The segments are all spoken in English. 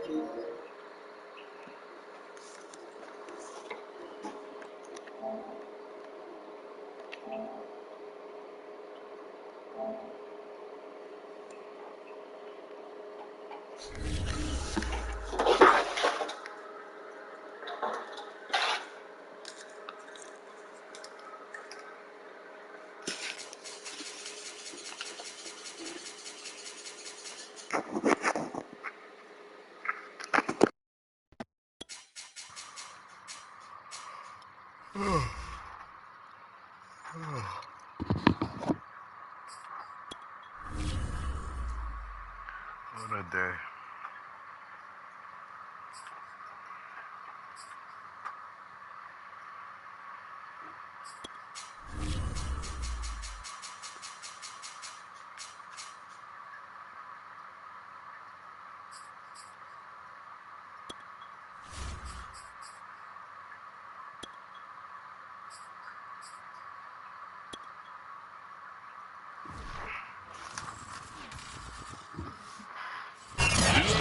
What a day.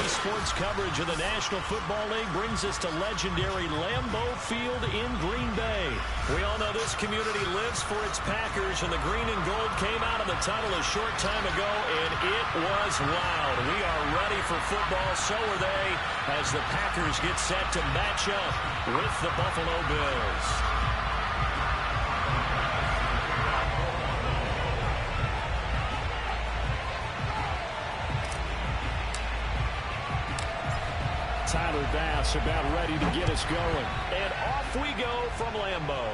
Sports coverage of the National Football League brings us to legendary Lambeau Field in Green Bay. We all know this community lives for its Packers, and the green and gold came out of the tunnel a short time ago, and it was loud. We are ready for football, so are they, as the Packers get set to match up with the Buffalo Bills. Tyler Bass about ready to get us going. And off we go from Lambeau.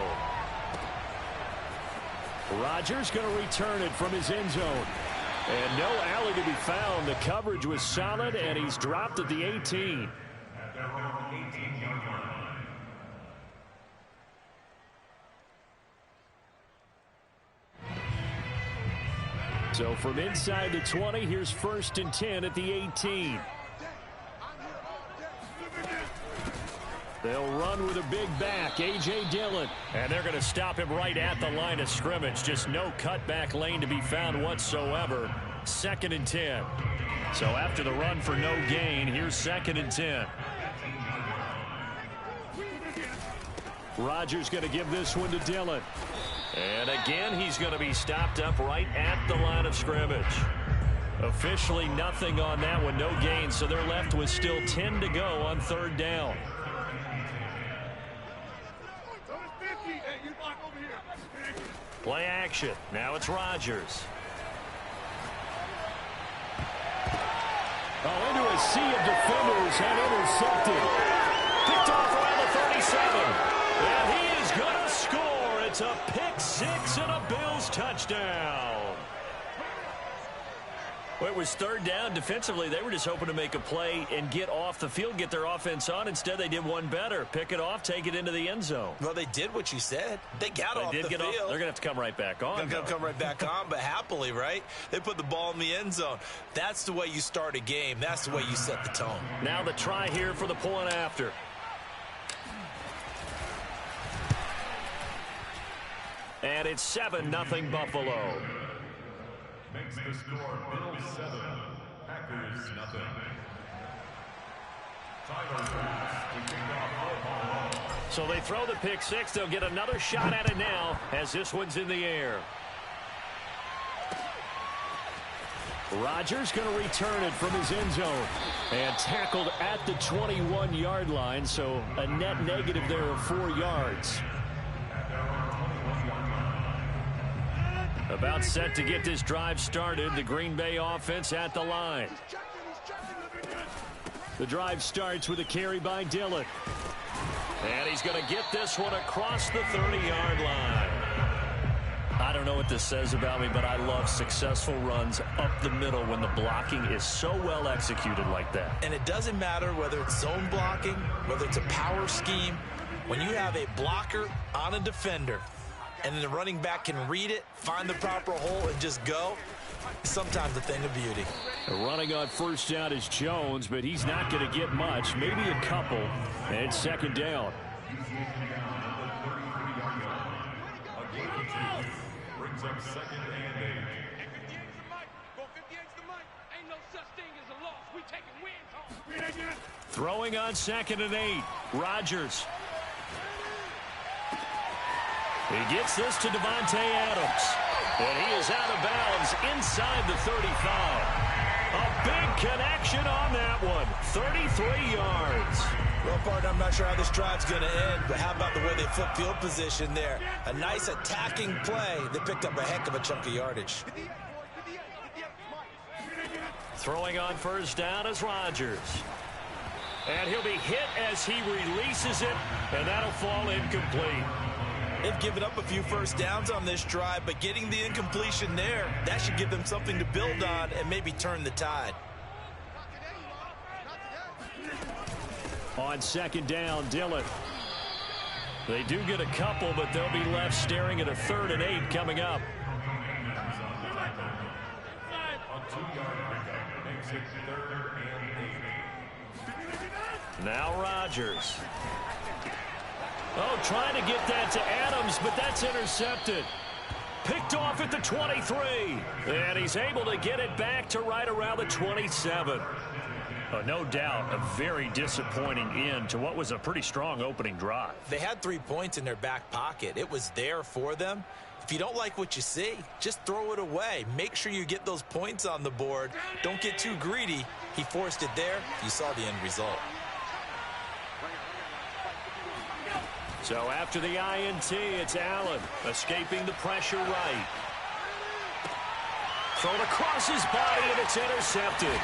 Rodgers going to return it from his end zone. And no alley to be found. The coverage was solid, and he's dropped at the 18. So from inside the 20, here's 1st and 10 at the 18. They'll run with a big back, A.J. Dillon. And they're going to stop him right at the line of scrimmage. Just no cutback lane to be found whatsoever. 2nd and 10. So after the run for no gain, here's 2nd and 10. Rodgers going to give this one to Dillon. And again, he's going to be stopped up right at the line of scrimmage. Officially nothing on that one, no gain. So they're left with still 10 to go on 3rd down. Play action. Now it's Rodgers. Oh, into a sea of defenders and intercepted. Picked off around the 37. And he is going to score. It's a pick six and a Bills touchdown. Well, it was 3rd down. Defensively, they were just hoping to make a play and get off the field, get their offense on. Instead, they did one better. Pick it off, take it into the end zone. Well, they did what you said. They got off the field. They're going to have to come right back on. They're going to come right back on, but happily, right? They put the ball in the end zone. That's the way you start a game. That's the way you set the tone. Now the try here for the point after. And it's 7-0 Buffalo. Makes the score Bills 7, Packers nothing. So they throw the pick six. They'll get another shot at it now as this one's in the air. Rodgers going to return it from his end zone and tackled at the 21-yard line, so a net negative there of 4 yards. About set to get this drive started. The Green Bay offense at the line. The drive starts with a carry by Dillon. And he's going to get this one across the 30-yard line. I don't know what this says about me, but I love successful runs up the middle when the blocking is so well executed like that. And it doesn't matter whether it's zone blocking, whether it's a power scheme. When you have a blocker on a defender, and then the running back can read it, find the proper hole, and just go, sometimes a thing of beauty. Running on 1st down is Jones, but he's not going to get much, maybe a couple, and 2nd down. Brings up 2nd and 8. Go 58's the mic. Ain't no such thing as a loss. We taking wins home. Throwing on 2nd and 8. Rodgers. He gets this to Davante Adams. And he is out of bounds inside the 35. A big connection on that one. 33 yards. Well, partner, I'm not sure how this drive's going to end, but how about the way they flip field position there? A nice attacking play that picked up a heck of a chunk of yardage. Throwing on 1st down is Rodgers. And he'll be hit as he releases it, and that'll fall incomplete. They've given up a few 1st downs on this drive, but getting the incompletion there, that should give them something to build on and maybe turn the tide. On 2nd down, Dillon. They do get a couple, but they'll be left staring at a 3rd and 8 coming up. Now Rodgers. Oh, trying to get that to Adams, but that's intercepted. Picked off at the 23. And he's able to get it back to right around the 27. No doubt a very disappointing end to what was a pretty strong opening drive. They had 3 points in their back pocket. It was there for them. If you don't like what you see, just throw it away. Make sure you get those points on the board. Don't get too greedy. He forced it there. You saw the end result. So after the INT, it's Allen escaping the pressure right. Thrown across his body, and it's intercepted.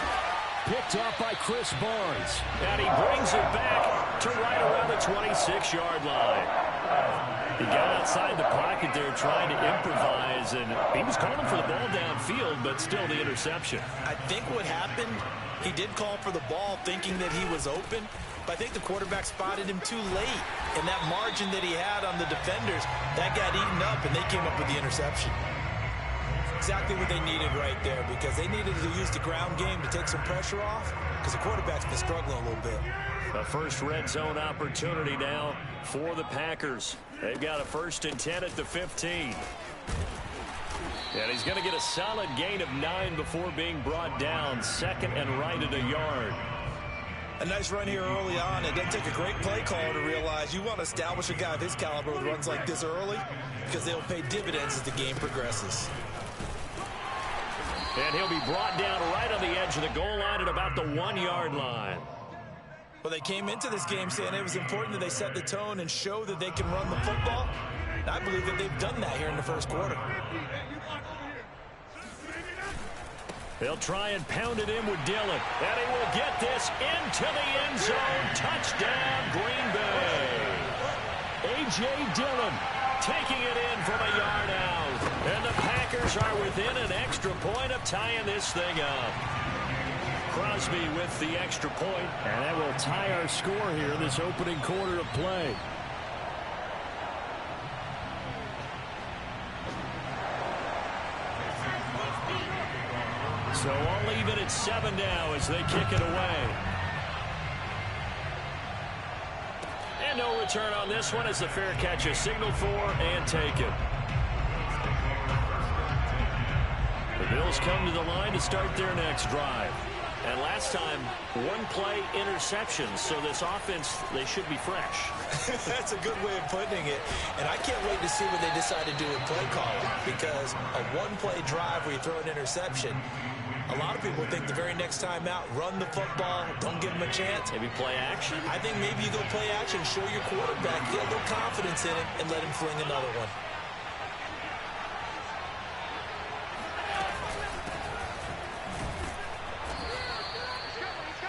Picked up by Chris Barnes. And he brings it back to right around the 26-yard line. He got outside the pocket there trying to improvise, and he was calling for the ball downfield, but still the interception. I think what happened, he did call for the ball thinking that he was open, but I think the quarterback spotted him too late. And that margin that he had on the defenders, that got eaten up, and they came up with the interception. Exactly what they needed right there, because they needed to use the ground game to take some pressure off, because the quarterback's been struggling a little bit. A first red zone opportunity now for the Packers. They've got a 1st and 10 at the 15. And he's going to get a solid gain of 9 before being brought down. 2nd and right at a yard. A nice run here early on. It doesn't take a great play caller to realize you want to establish a guy of his caliber with runs like this early, because they'll pay dividends as the game progresses. And he'll be brought down right on the edge of the goal line at about the 1-yard line. Well, they came into this game saying it was important that they set the tone and show that they can run the football. And I believe that they've done that here in the 1st quarter. They'll try and pound it in with Dillon. And he will get this into the end zone. Touchdown, Green Bay. A.J. Dillon taking it in from a yard out. And the Packers are within an extra point of tying this thing up. Crosby with the extra point, and that will tie our score here in this opening quarter of play. So all even at 7 now as they kick it away. And no return on this one as the fair catch is signaled for and taken. The Bills come to the line to start their next drive. And last time, 1-play interception, so this offense, they should be fresh. That's a good way of putting it. And I can't wait to see what they decide to do with play calling, because a 1-play drive where you throw an interception, a lot of people think the very next time out, run the football, don't give them a chance. Maybe play action? I think maybe you go play action, show your quarterback, get a little confidence in it, and let him fling another one.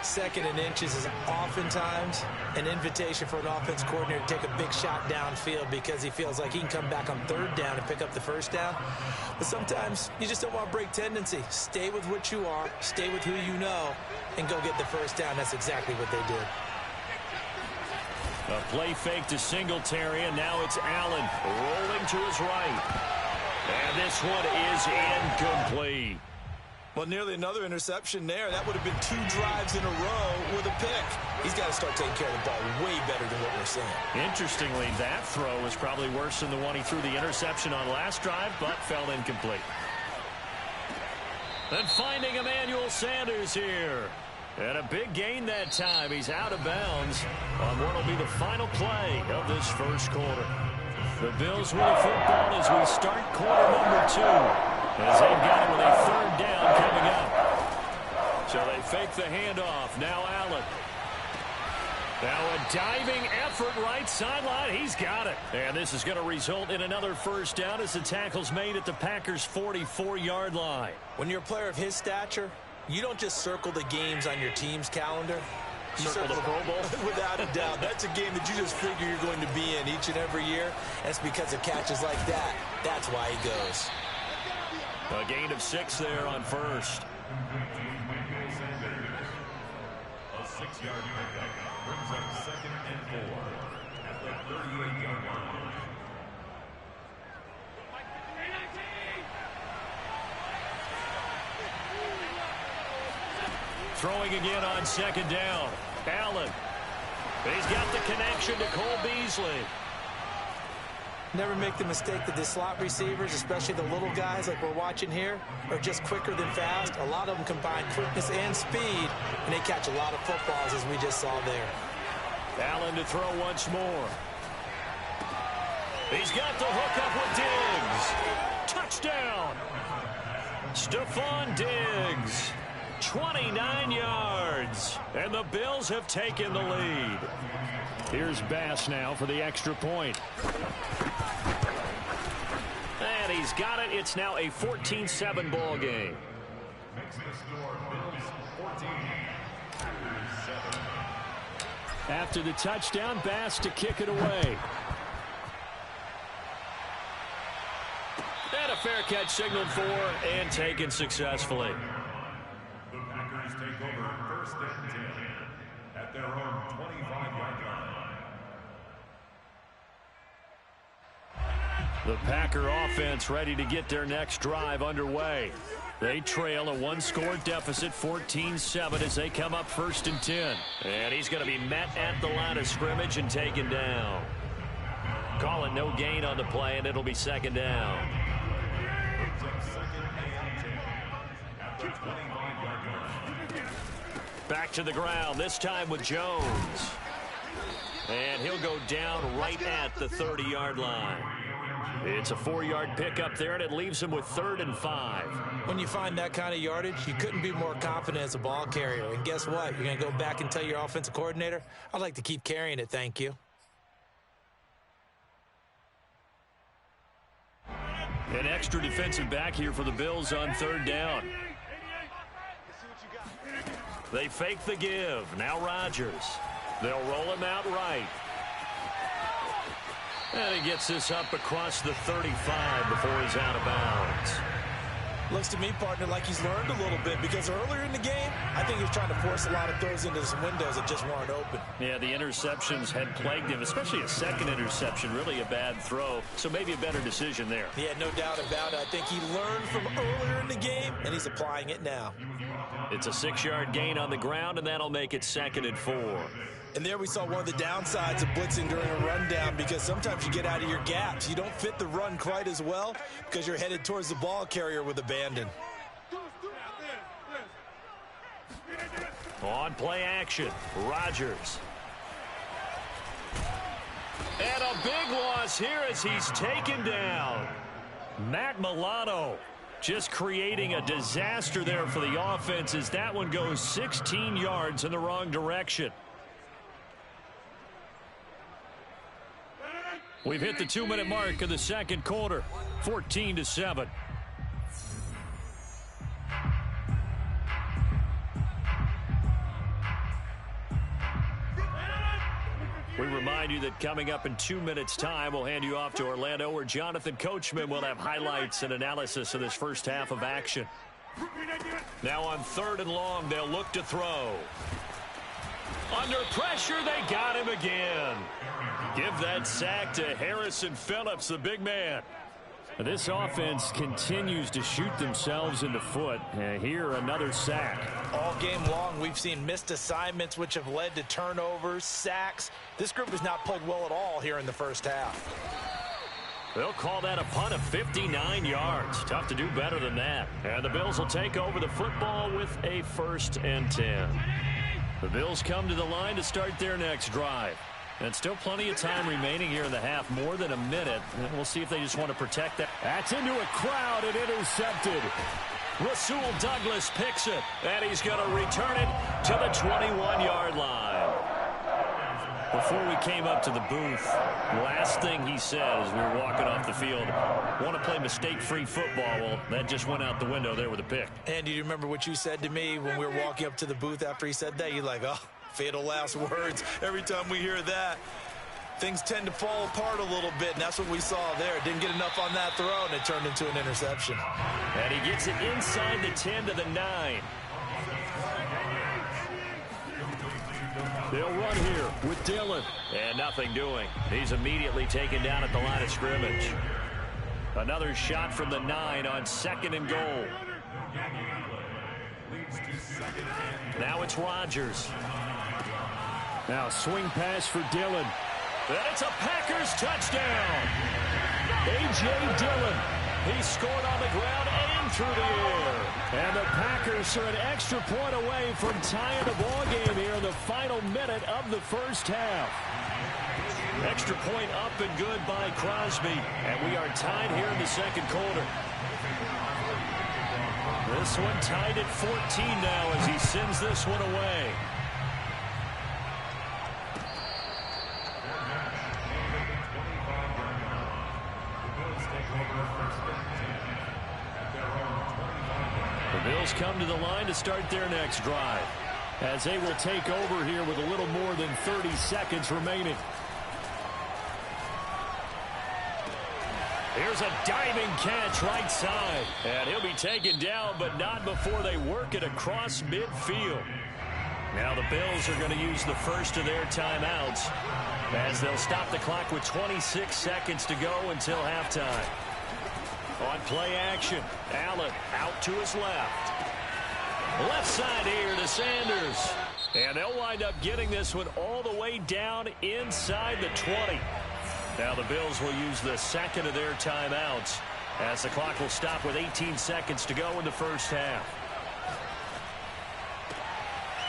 Second and inches is oftentimes an invitation for an offense coordinator to take a big shot downfield because he feels like he can come back on 3rd down and pick up the 1st down. But sometimes you just don't want to break tendency. Stay with what you are, stay with who you know, and go get the 1st down. That's exactly what they did. A play fake to Singletary, and now it's Allen rolling to his right. And this one is incomplete. Well, nearly another interception there. That would have been 2 drives in a row with a pick. He's got to start taking care of the ball way better than what we're seeing. Interestingly, that throw was probably worse than the one he threw the interception on last drive, but fell incomplete. And finding Emmanuel Sanders here. And a big gain that time. He's out of bounds on what will be the final play of this first quarter. The Bills with the football as we start quarter number 2. As they've got it with a third down coming up. So they fake the handoff. Now Allen. Now a diving effort right sideline. He's got it. And this is going to result in another first down as the tackle's made at the Packers' 44-yard line. When you're a player of his stature, you don't just circle the games on your team's calendar. You circle the Pro Bowl? Without a doubt. That's a game that you just figure you're going to be in each and every year. That's because of catches like that. That's why he goes. A gain of 6 there on first. A 6-yard pickup brings up 2nd and 4 at the 38-yard line. Throwing again on 2nd down. Allen. He's got the connection to Cole Beasley. Never make the mistake that the slot receivers, especially the little guys like we're watching here, are just quicker than fast. A lot of them combine quickness and speed, and they catch a lot of footballs, as we just saw there. Allen to throw once more. He's got the hook up with Diggs. Touchdown. Stephon Diggs. 29 yards. And the Bills have taken the lead. Here's Bass now for the extra point. And he's got it. It's now a 14-7 ball game. Makes the score Bills 14, Packers 7. After the touchdown, Bass to kick it away. And a fair catch signaled for and taken successfully. The Packers take over 1st and 10 at their own 25-yard line. The Packer offense ready to get their next drive underway. They trail a one-score deficit, 14-7, as they come up 1st and 10. And he's going to be met at the line of scrimmage and taken down. Call it no gain on the play, and it'll be 2nd down. Brings up 2nd and 10 at the 25-yard line. Back to the ground, this time with Jones. And he'll go down right at the 30-yard line. It's a 4-yard pickup there, and it leaves him with 3rd and 5. When you find that kind of yardage, you couldn't be more confident as a ball carrier. And guess what? You're going to go back and tell your offensive coordinator, I'd like to keep carrying it, thank you. An extra defensive back here for the Bills on 3rd down. They fake the give. Now Rodgers. They'll roll him out right. And he gets this up across the 35 before he's out of bounds. Looks to me, partner, like he's learned a little bit, because earlier in the game, I think he was trying to force a lot of throws into some windows that just weren't open. Yeah, the interceptions had plagued him, especially a second interception, really a bad throw. So maybe a better decision there. Yeah, no doubt about it. I think he learned from earlier in the game, and he's applying it now. It's a 6-yard gain on the ground, and that'll make it 2nd and 4. And there we saw one of the downsides of blitzing during a rundown, because sometimes you get out of your gaps. You don't fit the run quite as well because you're headed towards the ball carrier with abandon. On play action, Rodgers. And a big loss here as he's taken down. Matt Milano just creating a disaster there for the offense as that one goes 16 yards in the wrong direction. We've hit the 2-minute mark of the second quarter, 14-7. We remind you that coming up in 2 minutes' time, we'll hand you off to Orlando, where Jonathan Coachman will have highlights and analysis of this first half of action. Now on 3rd and long, they'll look to throw. Under pressure, they got him again. Give that sack to Harrison Phillips, the big man. This offense continues to shoot themselves in the foot. Here, another sack. All game long, we've seen missed assignments, which have led to turnovers, sacks. This group has not played well at all here in the first half. They'll call that a punt of 59 yards. Tough to do better than that. And the Bills will take over the football with a 1st and 10. The Bills come to the line to start their next drive. And still plenty of time remaining here in the half, more than a minute. And we'll see if they just want to protect that. That's into a crowd and intercepted. Rasul Douglas picks it, and he's going to return it to the 21-yard line. Before we came up to the booth, last thing he said as we were walking off the field, want to play mistake-free football. Well, that just went out the window there with a pick. And do you remember what you said to me when we were walking up to the booth after he said that? You're like, oh, fatal last words. Every time we hear that, things tend to fall apart a little bit, and that's what we saw there. Didn't get enough on that throw, and it turned into an interception. And he gets it inside the 10 to the 9. They'll run here with Dillon. And nothing doing. He's immediately taken down at the line of scrimmage. Another shot from the 9 on 2nd and goal. Now it's Rodgers. Now swing pass for Dillon. And it's a Packers touchdown. A.J. Dillon. He scored on the ground and through the air. And the Packers are an extra point away from tying the ball game here in the final minute of the first half. Extra point up and good by Crosby. And we are tied here in the second quarter. This one tied at 14 now as he sends this one away. The Bills come to the line to start their next drive, as they will take over here with a little more than 30 seconds remaining. Here's a diving catch right side, and he'll be taken down, but not before they work it across midfield. Now the Bills are going to use the first of their timeouts, as they'll stop the clock with 26 seconds to go until halftime. On play action, Allen out to his left. Left side here to Sanders. And they'll wind up getting this one all the way down inside the 20. Now the Bills will use the second of their timeouts, as the clock will stop with 18 seconds to go in the first half.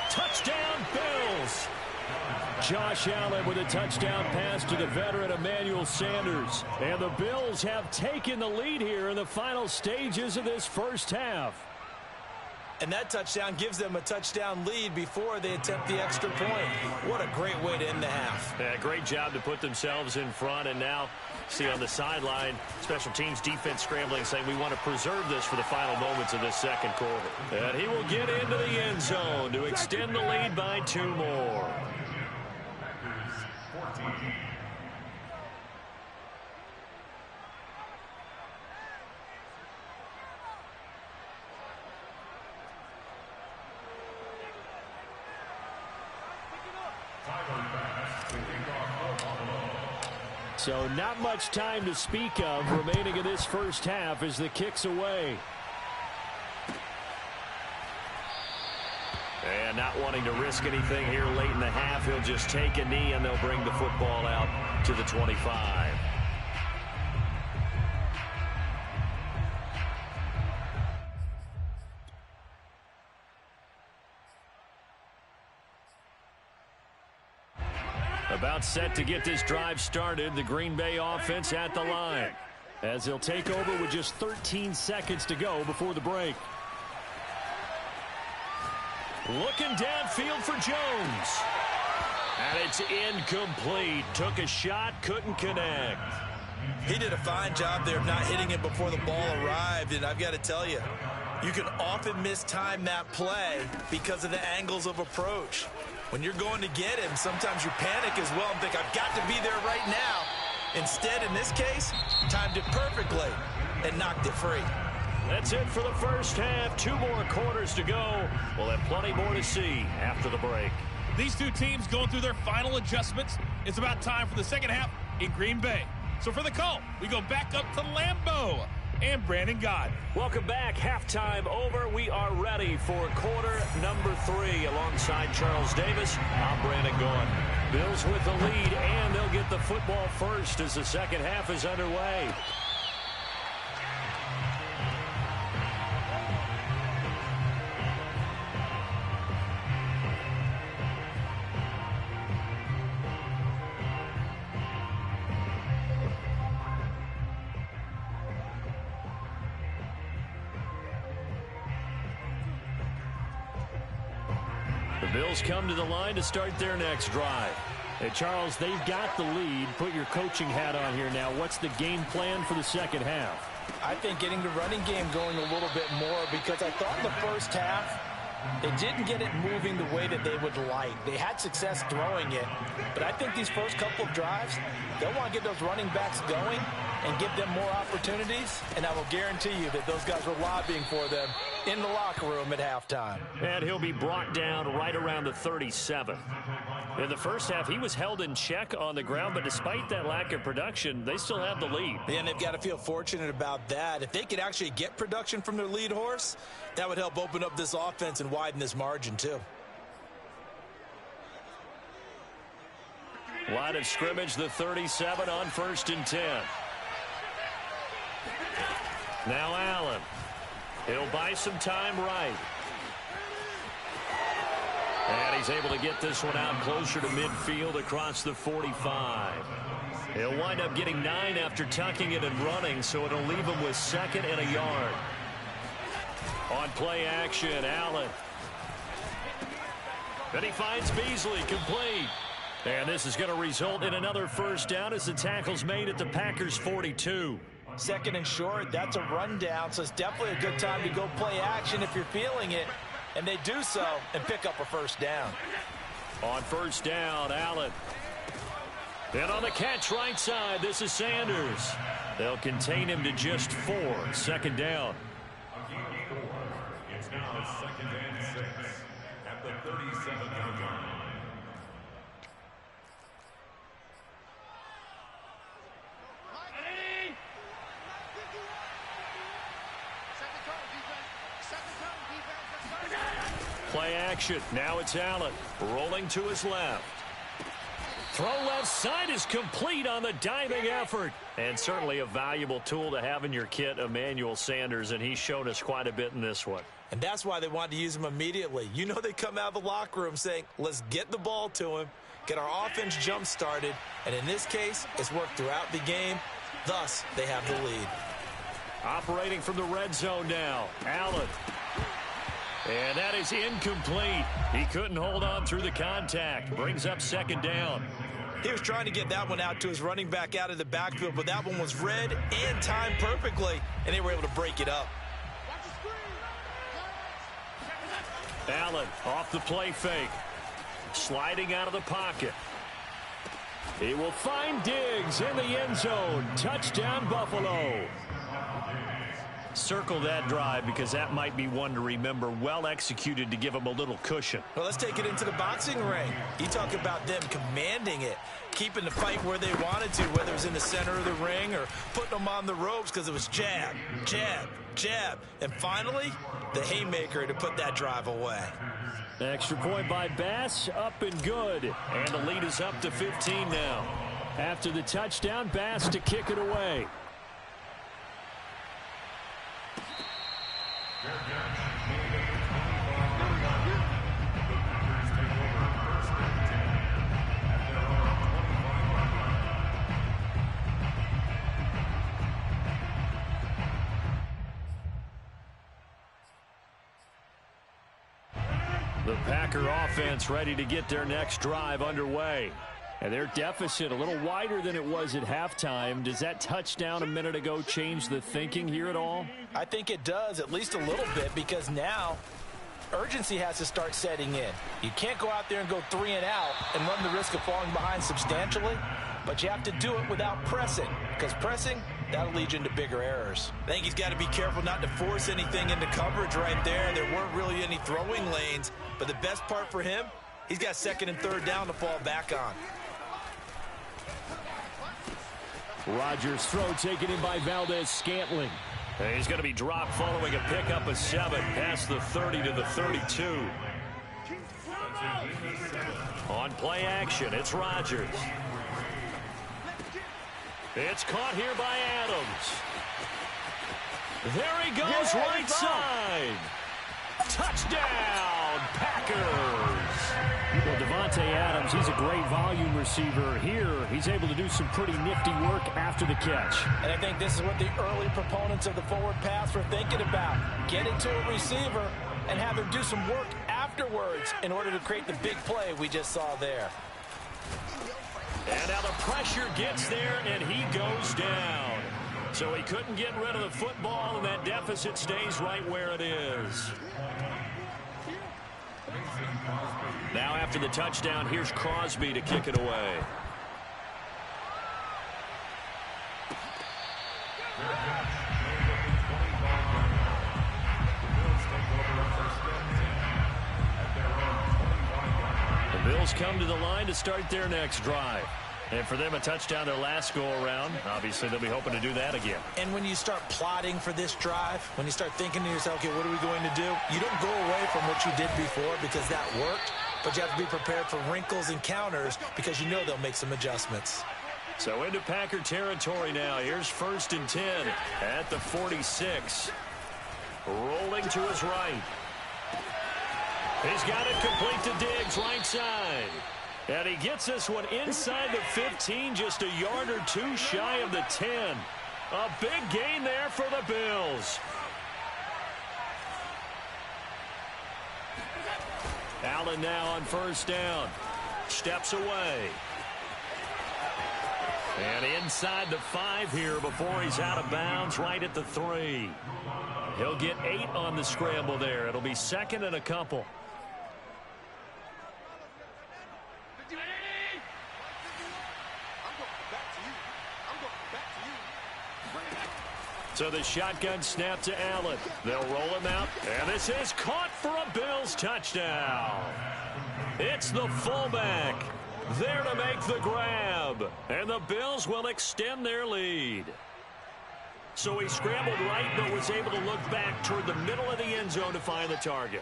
Touchdown, Bills! Josh Allen with a touchdown pass to the veteran Emmanuel Sanders. And the Bills have taken the lead here in the final stages of this first half. And that touchdown gives them a touchdown lead before they attempt the extra point. What a great way to end the half. Yeah, great job to put themselves in front. And now, see on the sideline, special teams defense scrambling, saying we want to preserve this for the final moments of this second quarter. And he will get into the end zone to extend the lead by 2 more. So not much time to speak of remaining in this first half as the kick's away. And not wanting to risk anything here late in the half, he'll just take a knee and they'll bring the football out to the 25. About set to get this drive started, the Green Bay offense at the line, as they'll take over with just 13 seconds to go before the break. Looking downfield for Jones. And it's incomplete. Took a shot, couldn't connect. He did a fine job there of not hitting it before the ball arrived, and I've got to tell you, you can often mistime that play because of the angles of approach. When you're going to get him, sometimes you panic as well and think, I've got to be there right now. Instead, in this case, timed it perfectly and knocked it free. That's it for the first half. 2 more quarters to go. We'll have plenty more to see after the break. These two teams going through their final adjustments. It's about time for the second half in Green Bay. So for the call, we go back up to Lambeau. and Brandon Gott. Welcome back. Halftime over. We are ready for quarter number 3. Alongside Charles Davis, I'm Brandon Gaudin. Bills with the lead, and they'll get the football first as the second half is underway. Bills come to the line to start their next drive. Hey, Charles, they've got the lead. Put your coaching hat on here now. What's the game plan for the second half? I think getting the running game going a little bit more, because I thought in the first half they didn't get it moving the way that they would like. They had success throwing it, but I think these first couple of drives, they'll want to get those running backs going and give them more opportunities, and I will guarantee you that those guys were lobbying for them in the locker room at halftime. And he'll be brought down right around the 37. In the first half, he was held in check on the ground, but despite that lack of production, they still have the lead. And they've got to feel fortunate about that. If they could actually get production from their lead horse, that would help open up this offense and widen this margin too. Line of scrimmage, the 37 on 1st and 10. Now Allen. He'll buy some time right. And he's able to get this one out closer to midfield across the 45. He'll wind up getting 9 after tucking it and running, so it'll leave him with 2nd and a yard. On play action, Allen. Then he finds Beasley, complete. And this is going to result in another first down as the tackle's made at the Packers' 42. 2nd and short, that's a rundown, so it's definitely a good time to go play action if you're feeling it. And they do so and pick up a first down. On first down, Allen. And on the catch right side, this is Sanders. They'll contain him to just 4. 2nd down. It's now 2nd and 6 at the 37-yard line. Play action. Now it's Allen. Rolling to his left. Throw left side is complete on the diving effort. And certainly a valuable tool to have in your kit, Emmanuel Sanders, and he's shown us quite a bit in this one. And that's why they wanted to use him immediately. You know they come out of the locker room saying, let's get the ball to him, get our offense jump-started, and in this case, it's worked throughout the game. Thus, they have the lead. Operating from the red zone now, Allen. And that is incomplete. He couldn't hold on through the contact. Brings up 2nd down. He was trying to get that one out to his running back out of the backfield, but that one was read and timed perfectly, and they were able to break it up. Allen off the play fake. Sliding out of the pocket. He will find Diggs in the end zone. Touchdown, Buffalo. Circle that drive because that might be one to remember. Well executed to give him a little cushion. Well, let's take it into the boxing ring. You talk about them commanding it, keeping the fight where they wanted to, whether it was in the center of the ring or putting them on the ropes, because it was jab, jab, jab. And finally, the haymaker to put that drive away. Extra point by Bass, up and good. And the lead is up to 15 now. After the touchdown, Bass to kick it away. The Packer offense ready to get their next drive underway. And their deficit a little wider than it was at halftime. Does that touchdown a minute ago change the thinking here at all? I think it does, at least a little bit, because now urgency has to start setting in. You can't go out there and go 3 and out and run the risk of falling behind substantially, but you have to do it without pressing, because pressing, that'll lead you into bigger errors. I think he's got to be careful not to force anything into coverage right there. There weren't really any throwing lanes, but the best part for him, he's got 2nd and 3rd down to fall back on. Rodgers' throw taken in by Valdez-Scantling. And he's going to be dropped following a pickup of 7 past the 30 to the 32. On play action, it's Rodgers. It's caught here by Adams. There he goes, right side. Touchdown, Packers. Well, Devontae Adams, he's a great volume receiver. Here, he's able to do some pretty nifty work after the catch. And I think this is what the early proponents of the forward pass were thinking about. Get it to a receiver and have him do some work afterwards in order to create the big play we just saw there. And now the pressure gets there, and he goes down. So he couldn't get rid of the football, and that deficit stays right where it is. Now after the touchdown, here's Crosby to kick it away. The Bills come to the line to start their next drive. And for them, a touchdown their last go-around. Obviously, they'll be hoping to do that again. And when you start plotting for this drive, when you start thinking to yourself, okay, what are we going to do? You don't go away from what you did before because that worked, but you have to be prepared for wrinkles and counters because you know they'll make some adjustments. So into Packer territory now. Here's 1st and 10 at the 46. Rolling to his right. He's got it complete to Diggs, right side. And he gets this one inside the 15, just a yard or two shy of the 10. A big gain there for the Bills. Allen now on 1st down. Steps away. And inside the 5 here before he's out of bounds, right at the 3. He'll get 8 on the scramble there. It'll be 2nd and a couple. So the shotgun snap to Allen. They'll roll him out. And this is caught for a Bills touchdown. It's the fullback there to make the grab. And the Bills will extend their lead. So he scrambled right, but was able to look back toward the middle of the end zone to find the target.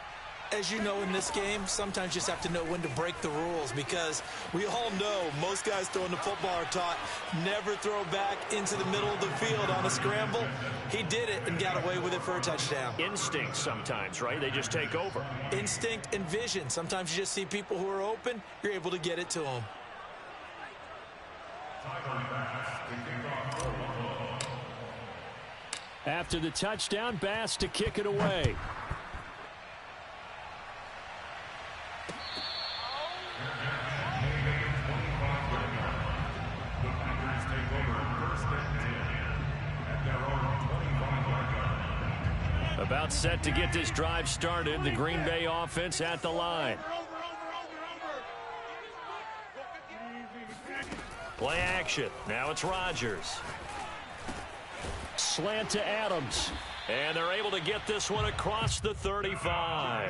As you know in this game, sometimes you just have to know when to break the rules because we all know most guys throwing the football are taught never throw back into the middle of the field on a scramble. He did it and got away with it for a touchdown. Instinct sometimes, right? They just take over. Instinct and vision. Sometimes you just see people who are open, you're able to get it to them. After the touchdown, Bass to kick it away. About set to get this drive started. The Green Bay offense at the line. Play action. Now it's Rodgers. Slant to Adams. And they're able to get this one across the 35.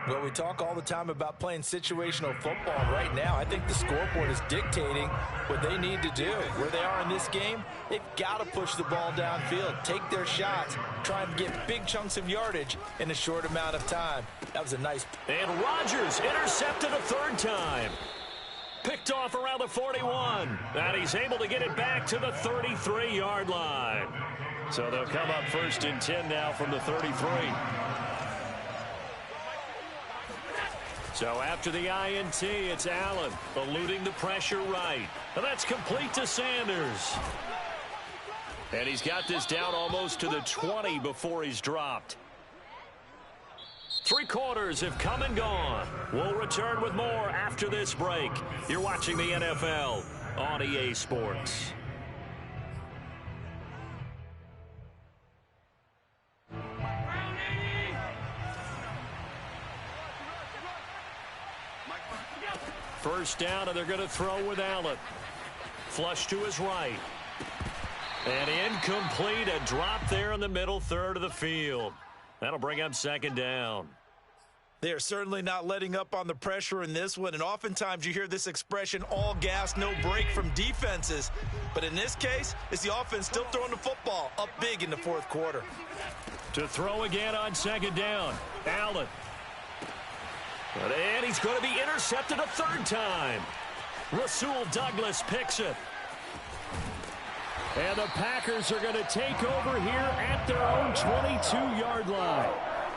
Well, we talk all the time about playing situational football. Right now, I think the scoreboard is dictating what they need to do. Where they are in this game, they've got to push the ball downfield, take their shots, try and get big chunks of yardage in a short amount of time. That was a nice. And Rodgers intercepted a 3rd time. Picked off around the 41. And he's able to get it back to the 33-yard line. So they'll come up 1st and 10 now from the 33. So after the INT, it's Allen eluding the pressure right. And that's complete to Sanders. And he's got this down almost to the 20 before he's dropped. 3 quarters have come and gone. We'll return with more after this break. You're watching the NFL on EA Sports. First down, and they're going to throw with Allen. Flush to his right. And incomplete, a drop there in the middle third of the field. That'll bring up 2nd down. They are certainly not letting up on the pressure in this one, and oftentimes you hear this expression, all gas, no break from defenses. But in this case, it's the offense still throwing the football up big in the fourth quarter. To throw again on second down, Allen. And he's going to be intercepted a third time. Rasul Douglas picks it. And the Packers are going to take over here at their own 22-yard line.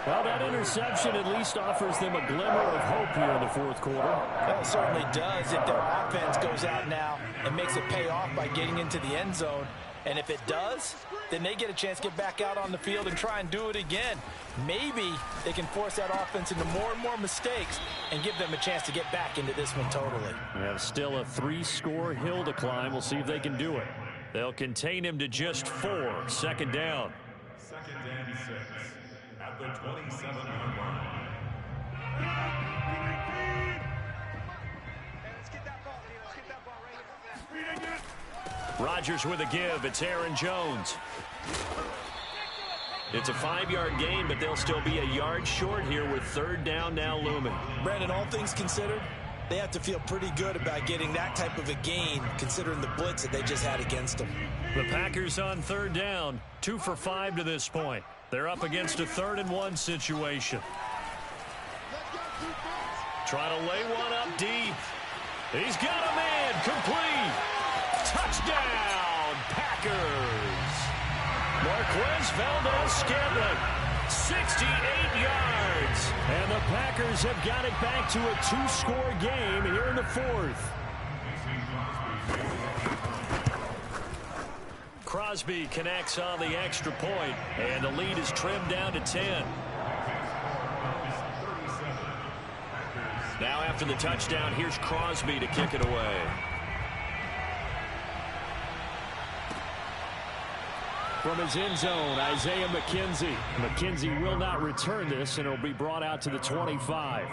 Well, that interception at least offers them a glimmer of hope here in the fourth quarter. Well, it certainly does if their offense goes out now and makes it pay off by getting into the end zone. And if it does, then they get a chance to get back out on the field and try and do it again. Maybe they can force that offense into more and more mistakes and give them a chance to get back into this one totally. We have still a 3-score hill to climb. We'll see if they can do it. They'll contain him to just 4. Second down. Second and 6 at the 27-yard line. Rodgers with a give. It's Aaron Jones. It's a 5-yard gain, but they'll still be a yard short here with third down now looming. Brandon, all things considered, they have to feel pretty good about getting that type of a gain considering the blitz that they just had against them. The Packers on third down, 2 for 5 to this point. They're up against a 3rd-and-1 situation. Trying to lay one up deep. He's got a man, complete. Touchdown, Packers. Marquez Valdez-Scantling, 68 yards. And the Packers have got it back to a 2-score game here in the fourth. Crosby connects on the extra point, and the lead is trimmed down to 10. Now after the touchdown, here's Crosby to kick it away. From his end zone, Isaiah McKenzie. McKenzie will not return this, and it'll be brought out to the 25.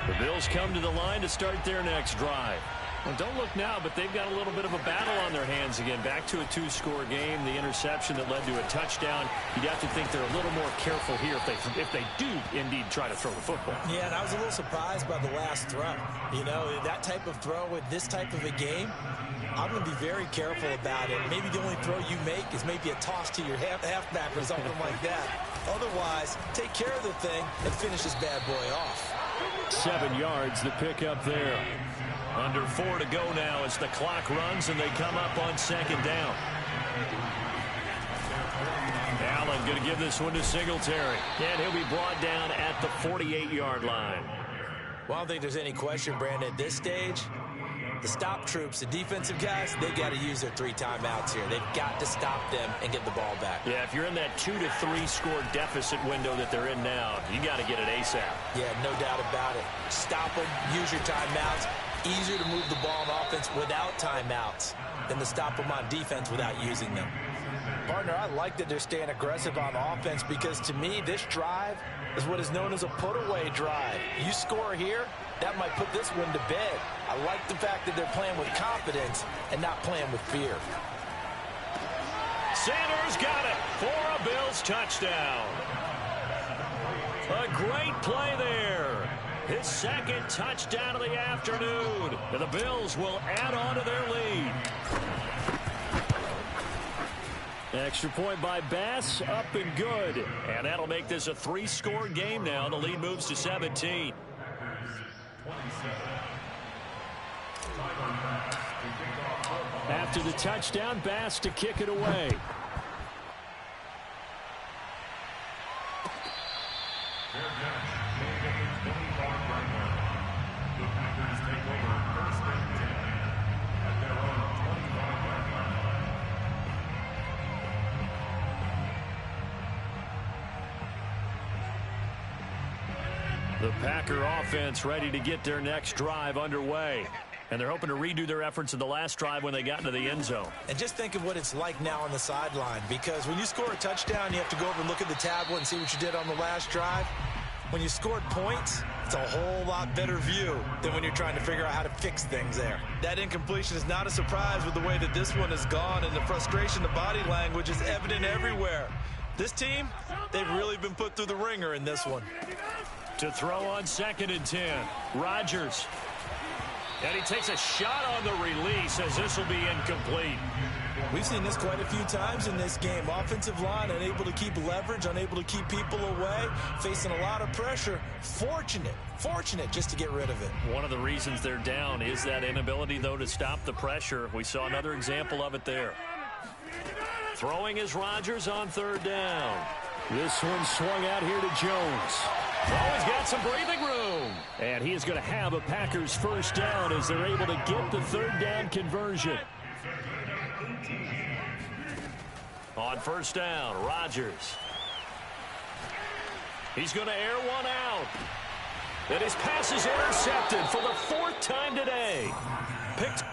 The Bills come to the line to start their next drive. Well, don't look now, but they've got a little bit of a battle on their hands again. Back to a 2-score game. The interception that led to a touchdown. You'd have to think they're a little more careful here if they do indeed try to throw the football. Yeah, and I was a little surprised by the last throw. You know, that type of throw with this type of a game, I'm going to be very careful about it. Maybe the only throw you make is maybe a toss to your halfback or something like that. Otherwise, take care of the thing and finish this bad boy off. 7 yards, the pickup there. Under 4 to go now as the clock runs and they come up on second down. Allen going to give this one to Singletary. And he'll be brought down at the 48-yard line. Well, I don't think there's any question, Brandon, at this stage, the stop troops, the defensive guys, they got to use their 3 timeouts here. They've got to stop them and get the ball back. Yeah, if you're in that 2 to 3 score deficit window that they're in now, you got to get it ASAP. Yeah, no doubt about it. Stop them, use your timeouts. Easier to move the ball on offense without timeouts than to stop them on defense without using them. Partner, I like that they're staying aggressive on offense because to me, this drive is what is known as a put-away drive. You score here, that might put this one to bed. I like the fact that they're playing with confidence and not playing with fear. Sanders got it for a Bills touchdown. A great play there. His second touchdown of the afternoon. And the Bills will add on to their lead. Extra point by Bass, up and good. And that'll make this a 3-score game now. The lead moves to 17. After the touchdown, Bass to kick it away. The Packer offense ready to get their next drive underway. And they're hoping to redo their efforts in the last drive when they got into the end zone. And just think of what it's like now on the sideline, because when you score a touchdown, you have to go over and look at the tablet and see what you did on the last drive. when you scored points, it's a whole lot better view than when you're trying to figure out how to fix things there. That incompletion is not a surprise with the way that this one has gone, and the frustration, the body language is evident everywhere. This team, they've really been put through the ringer in this one. To throw on 2nd and 10, Rodgers. And he takes a shot on the release as this will be incomplete. We've seen this quite a few times in this game. Offensive line unable to keep leverage, unable to keep people away, facing a lot of pressure. Fortunate just to get rid of it. One of the reasons they're down is that inability, though, to stop the pressure. We saw another example of it there. Throwing is Rodgers on 3rd down. This one swung out here to Jones. Oh, he's got some breathing room. And he is going to have a Packers 1st down as they're able to get the 3rd down conversion. On 1st down, Rodgers. He's going to air one out. And his pass is intercepted for the 4th time today. Picked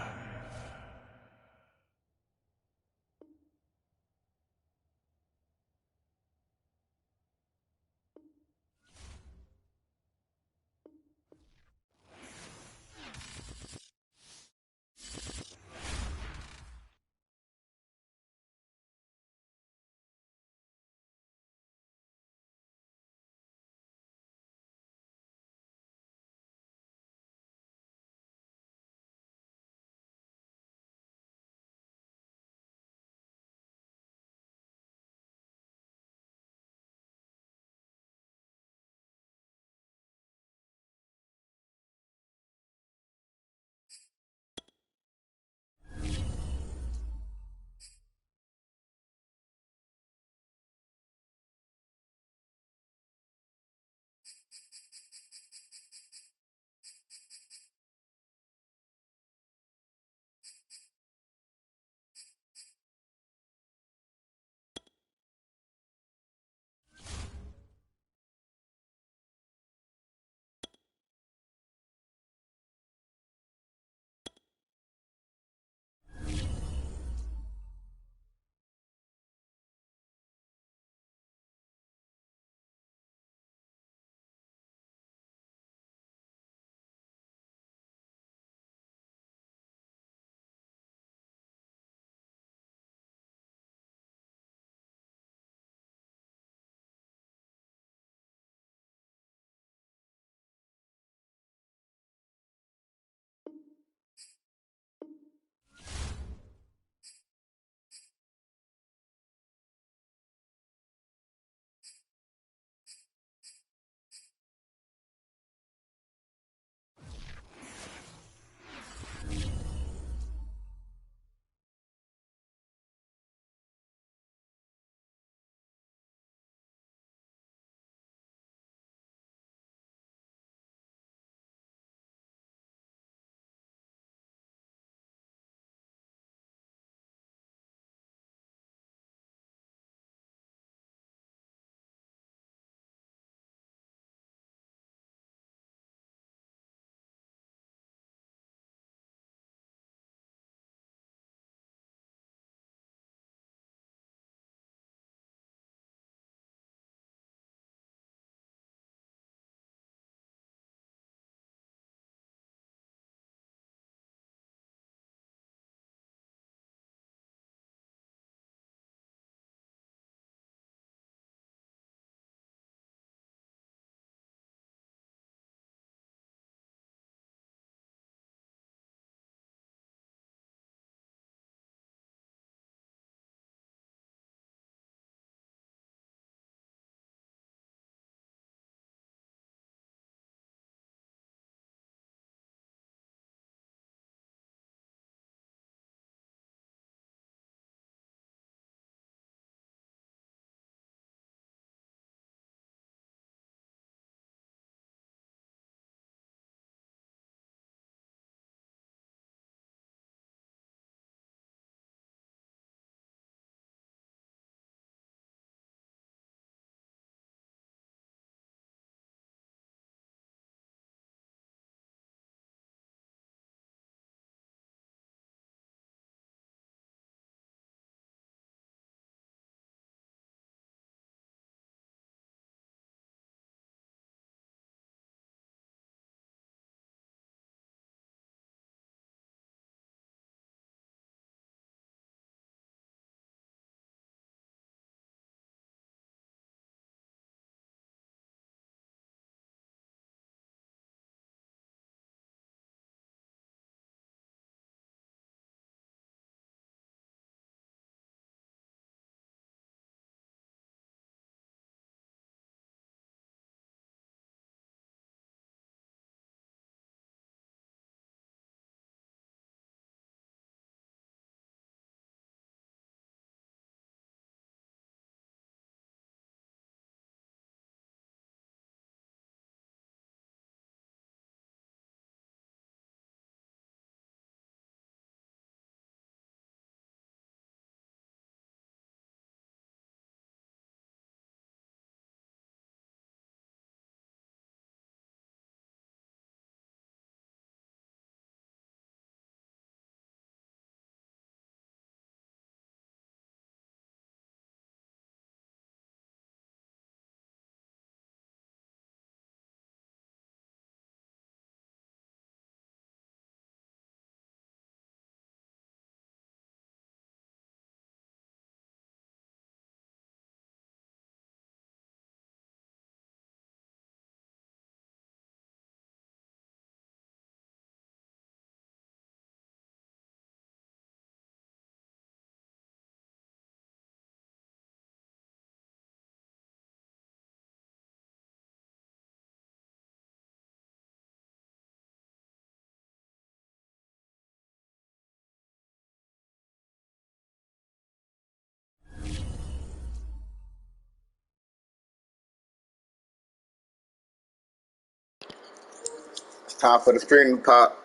Time for the stream to pop.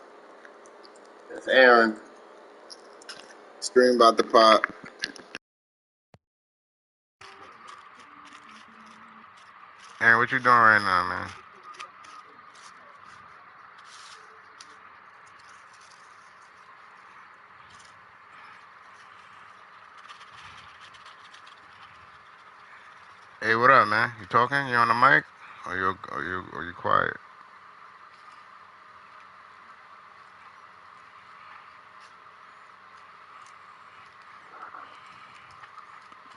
It's Aaron. Stream about to pop. Aaron, what you doing right now, man? Hey, what up, man? You talking? You on the mic? Or you quiet?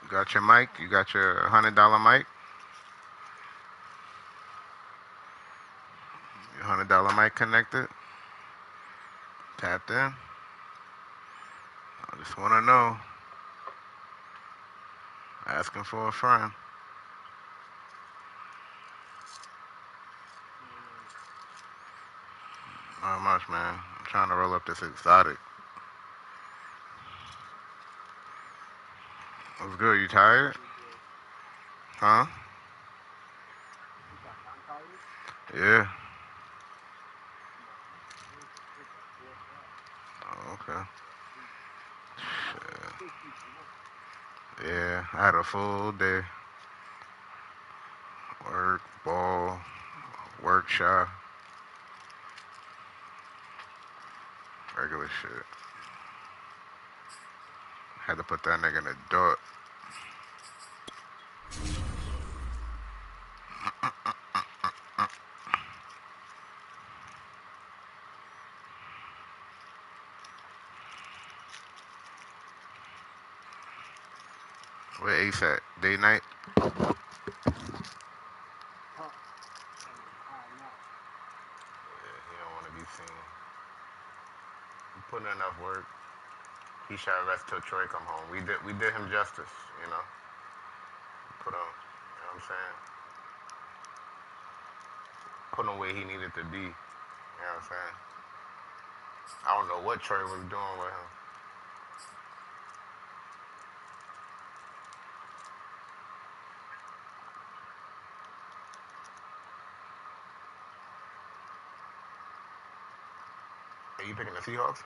You got your mic? You got your $100 mic? Your $100 mic connected? Tapped in? I just want to know. Asking for a friend. Not much, man. I'm trying to roll up this exotic. What's good? You tired? Huh? Yeah. Oh, okay. Shit. Yeah, I had a full day. Work, ball, workshop, regular shit. Had to put that nigga in the dirt. Where Ace at? Day night? Yeah, he don't want to be seen. He putting in enough work. He shall rest till Troy come home. We did him justice, you know. Put him, you know what I'm saying? Put him where he needed to be. You know what I'm saying? I don't know what Troy was doing with him. Are you picking the Seahawks?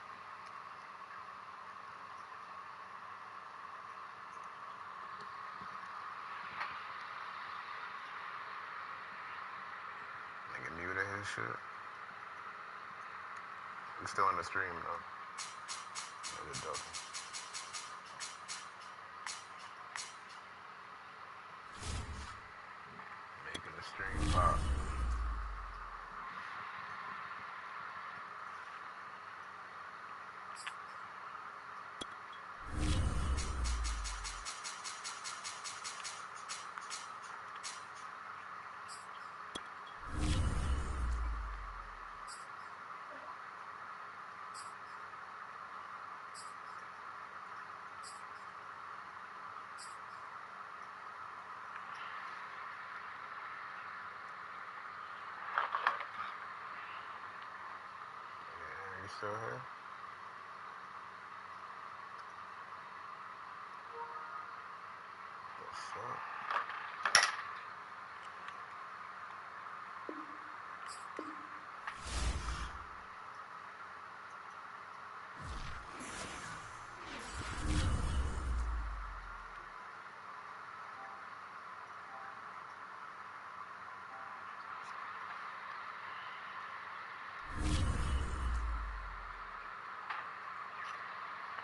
Nigga muted his shit. We still in the stream though. Nigga ducking. Making the stream pop. Yeah, you still here? What's up?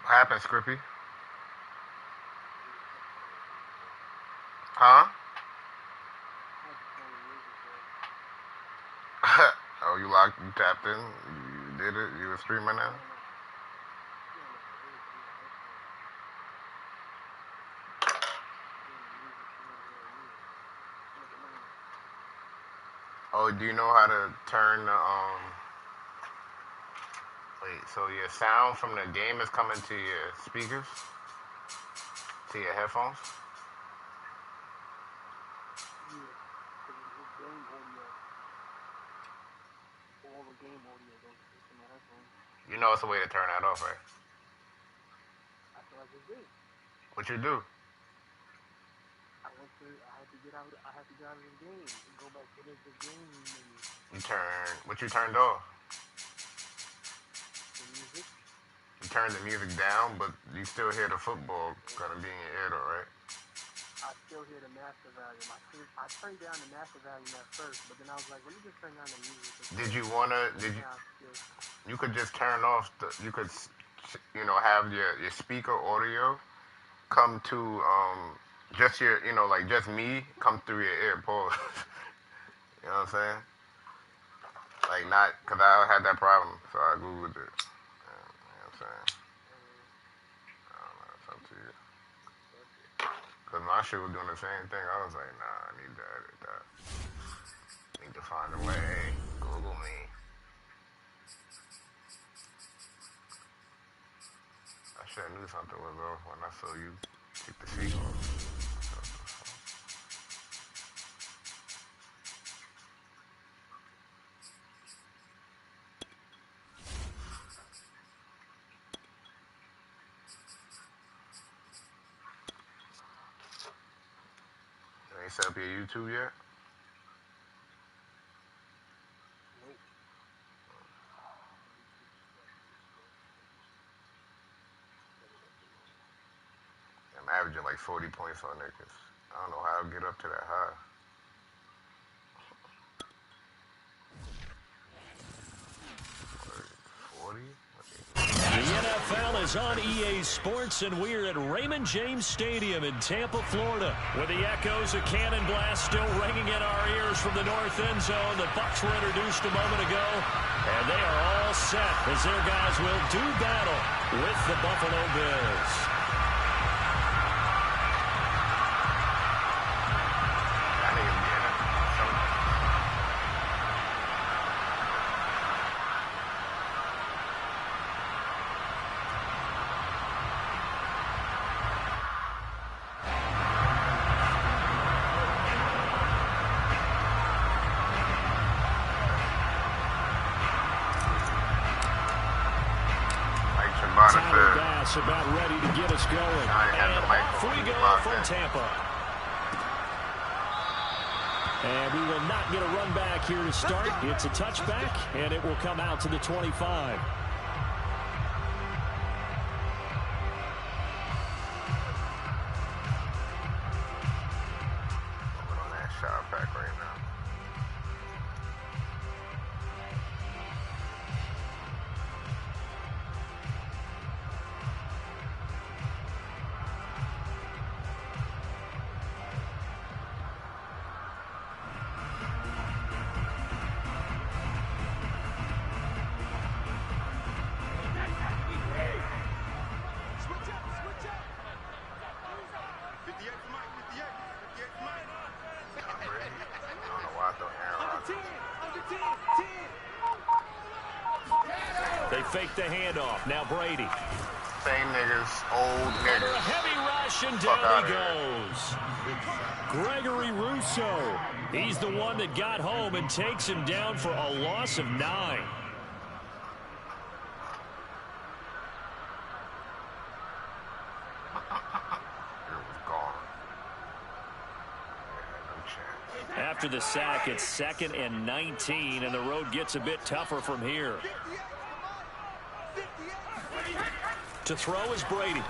What happened, Scrippy? Huh? Oh, you tapped in? You did it? You a streamer now? Oh, do you know how to turn the, wait, so your sound from the game is coming to your speakers? To your headphones? You know it's a way to turn that off, right? What you do? You turn, what you turned off? You turn the music down, but you still hear the football gonna be in your ear, though, right? I still hear the master volume. I turned down the master volume at first, but then I was like, let me just turn down the music. Did you wanna? You could just turn off the. You could, have your speaker audio come to just your, like just me come through your ear. Pause. You know what I'm saying? Like not, cause I had that problem, so I googled it. You know what I'm saying? I don't know. It's up to you. Cause my shit was doing the same thing. I was like, nah, I need to edit that. Need to find a way. Hey, Google me. I should have knew something was off when I saw you take the seat off. You ain't set up your YouTube yet? I'm averaging like 40 points on niggas. I don't know how I'll get up to that high. The NFL is on EA Sports, and we're at Raymond James Stadium in Tampa, Florida, with the echoes of Cannon Blast still ringing in our ears from the north end zone. The Bucs were introduced a moment ago, and they are all set as their guys will do battle with the Buffalo Bills. Tyler Bass about ready to get us going. And off we go from Tampa. And we will not get a run back here to start. It's a touchback, and it will come out to the 25. On that shot back right now. They fake the handoff. Now Brady. Same niggas, old Under niggas. a heavy rush, and down he goes. Gregory Rousseau. He's the one that got home and takes him down for a loss of 9. After the sack, it's 2nd and 19, and the road gets a bit tougher from here. To throw is Brady.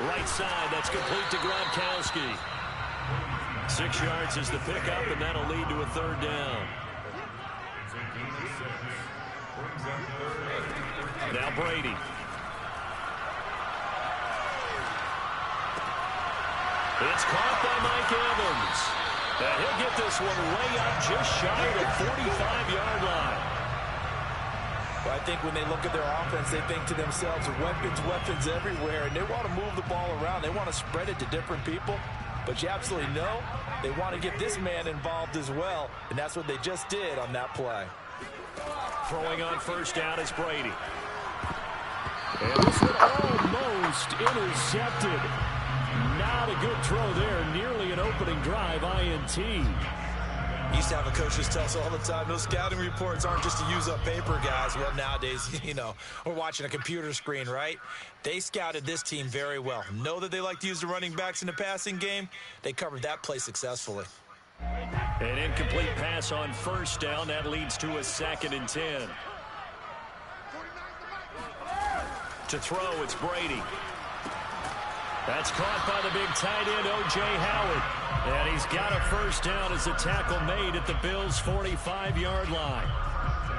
Right side, that's complete to Gronkowski. 6 yards is the pickup, and that'll lead to a 3rd down. Now Brady. It's caught by Mike Evans. And he'll get this one way up just shy of the 45-yard line. Well, I think when they look at their offense, they think to themselves, weapons everywhere, and they want to move the ball around. They want to spread it to different people. But you absolutely know they want to get this man involved as well, and that's what they just did on that play. Throwing on 1st down is Brady. And this one almost intercepted. Not a good throw there. Nearly an opening drive INT. Used to have a coach just tell us all the time, those scouting reports aren't just to use up paper, guys. Well, nowadays, we're watching a computer screen, right? They scouted this team very well. Know that they like to use the running backs in the passing game. They covered that play successfully. An incomplete pass on first down. That leads to a 2nd and 10. To throw, it's Brady. That's caught by the big tight end, O.J. Howard. And he's got a first down as the tackle made at the Bills' 45-yard line.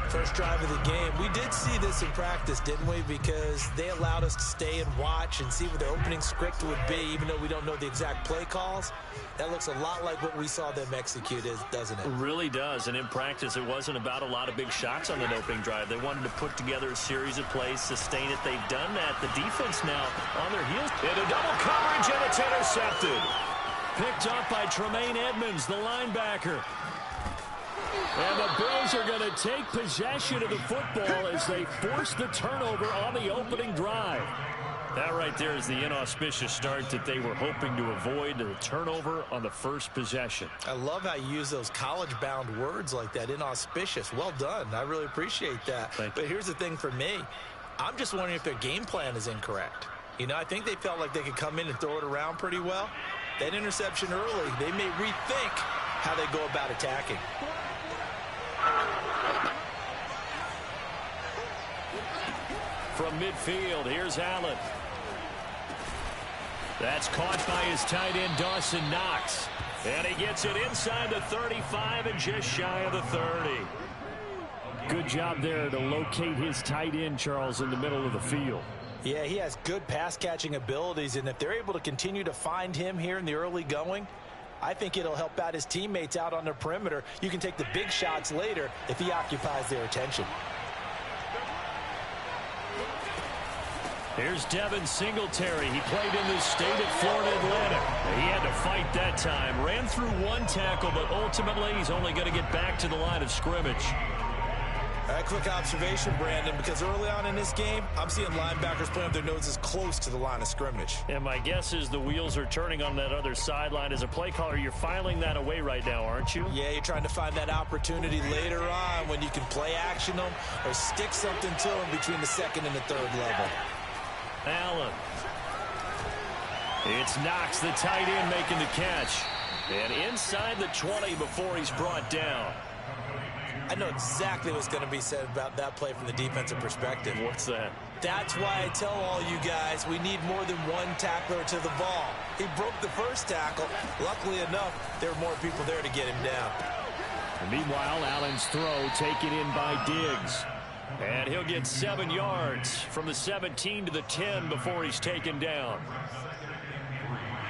First drive of the game. We did see this in practice, didn't we? Because they allowed us to stay and watch and see what their opening script would be, even though we don't know the exact play calls. That looks a lot like what we saw them execute, doesn't it? It really does. And in practice, it wasn't about a lot of big shots on that opening drive. They wanted to put together a series of plays, sustain it. They've done that. The defense now on their heels. Into double coverage, and it's intercepted. Picked up by Tremaine Edmonds, the linebacker. And the Bills are going to take possession of the football as they force the turnover on the opening drive. That right there is the inauspicious start that they were hoping to avoid, the turnover on the first possession. I love how you use those college-bound words like that, inauspicious. Well done. I really appreciate that. But here's the thing for me. I'm just wondering if their game plan is incorrect. You know, I think they felt like they could come in and throw it around pretty well. That interception early, they may rethink how they go about attacking. From midfield, here's Allen. That's caught by his tight end, Dawson Knox. And he gets it inside the 35 and just shy of the 30. Good job there to locate his tight end, Charles, in the middle of the field. Yeah, he has good pass-catching abilities, and if they're able to continue to find him here in the early going, I think it'll help out his teammates out on the perimeter. You can take the big shots later if he occupies their attention. Here's Devin Singletary. He played in the state of Florida Atlantic. He had to fight that time. Ran through one tackle, but ultimately he's only going to get back to the line of scrimmage. All right, quick observation, Brandon, because early on in this game, I'm seeing linebackers playing with their noses close to the line of scrimmage. And my guess is the wheels are turning on that other sideline. As a play caller, you're filing that away right now, aren't you? Yeah, you're trying to find that opportunity later on when you can play action them or stick something to them between the second and the third level. Allen. It's Knox, the tight end, making the catch. And inside the 20 before he's brought down. I know exactly what's going to be said about that play from the defensive perspective. What's that? That's why I tell all you guys we need more than one tackler to the ball. He broke the first tackle. Luckily enough, there were more people there to get him down. And meanwhile, Allen's throw taken in by Diggs. And he'll get 7 yards from the 17 to the 10 before he's taken down.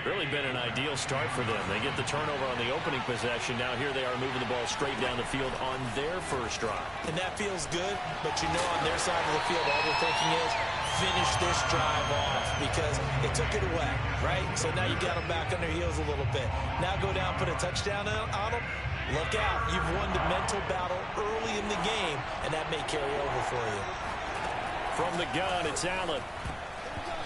Really been an ideal start for them. They get the turnover on the opening possession. Now here they are moving the ball straight down the field on their first drive. And that feels good, but you know on their side of the field, all they're thinking is finish this drive off because they took it away, right? So now you got them back on their heels a little bit. Now go down, put a touchdown on them. Look out. You've won the mental battle early in the game, and that may carry over for you. From the gun, it's Allen.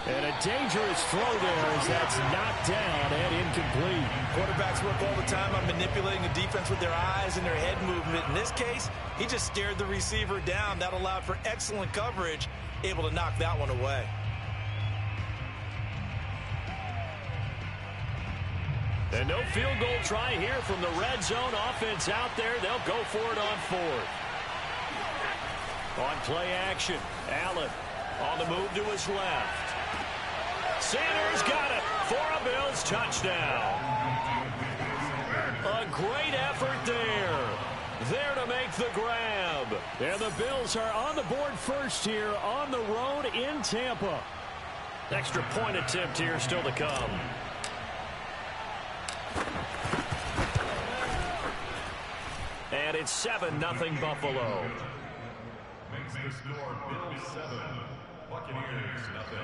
And a dangerous throw there as that's knocked down and incomplete. Quarterbacks work all the time on manipulating the defense with their eyes and their head movement. In this case, he just stared the receiver down. That allowed for excellent coverage, able to knock that one away. And no field goal try here from the red zone. Offense out there. They'll go for it on fourth. On play action, Allen on the move to his left. Sanders got it for a Bills touchdown. A great effort there. There to make the grab. And the Bills are on the board first here on the road in Tampa. Extra point attempt here still to come. And it's 7-0 Buffalo. Makes the score Bills 7, Buccaneers nothing.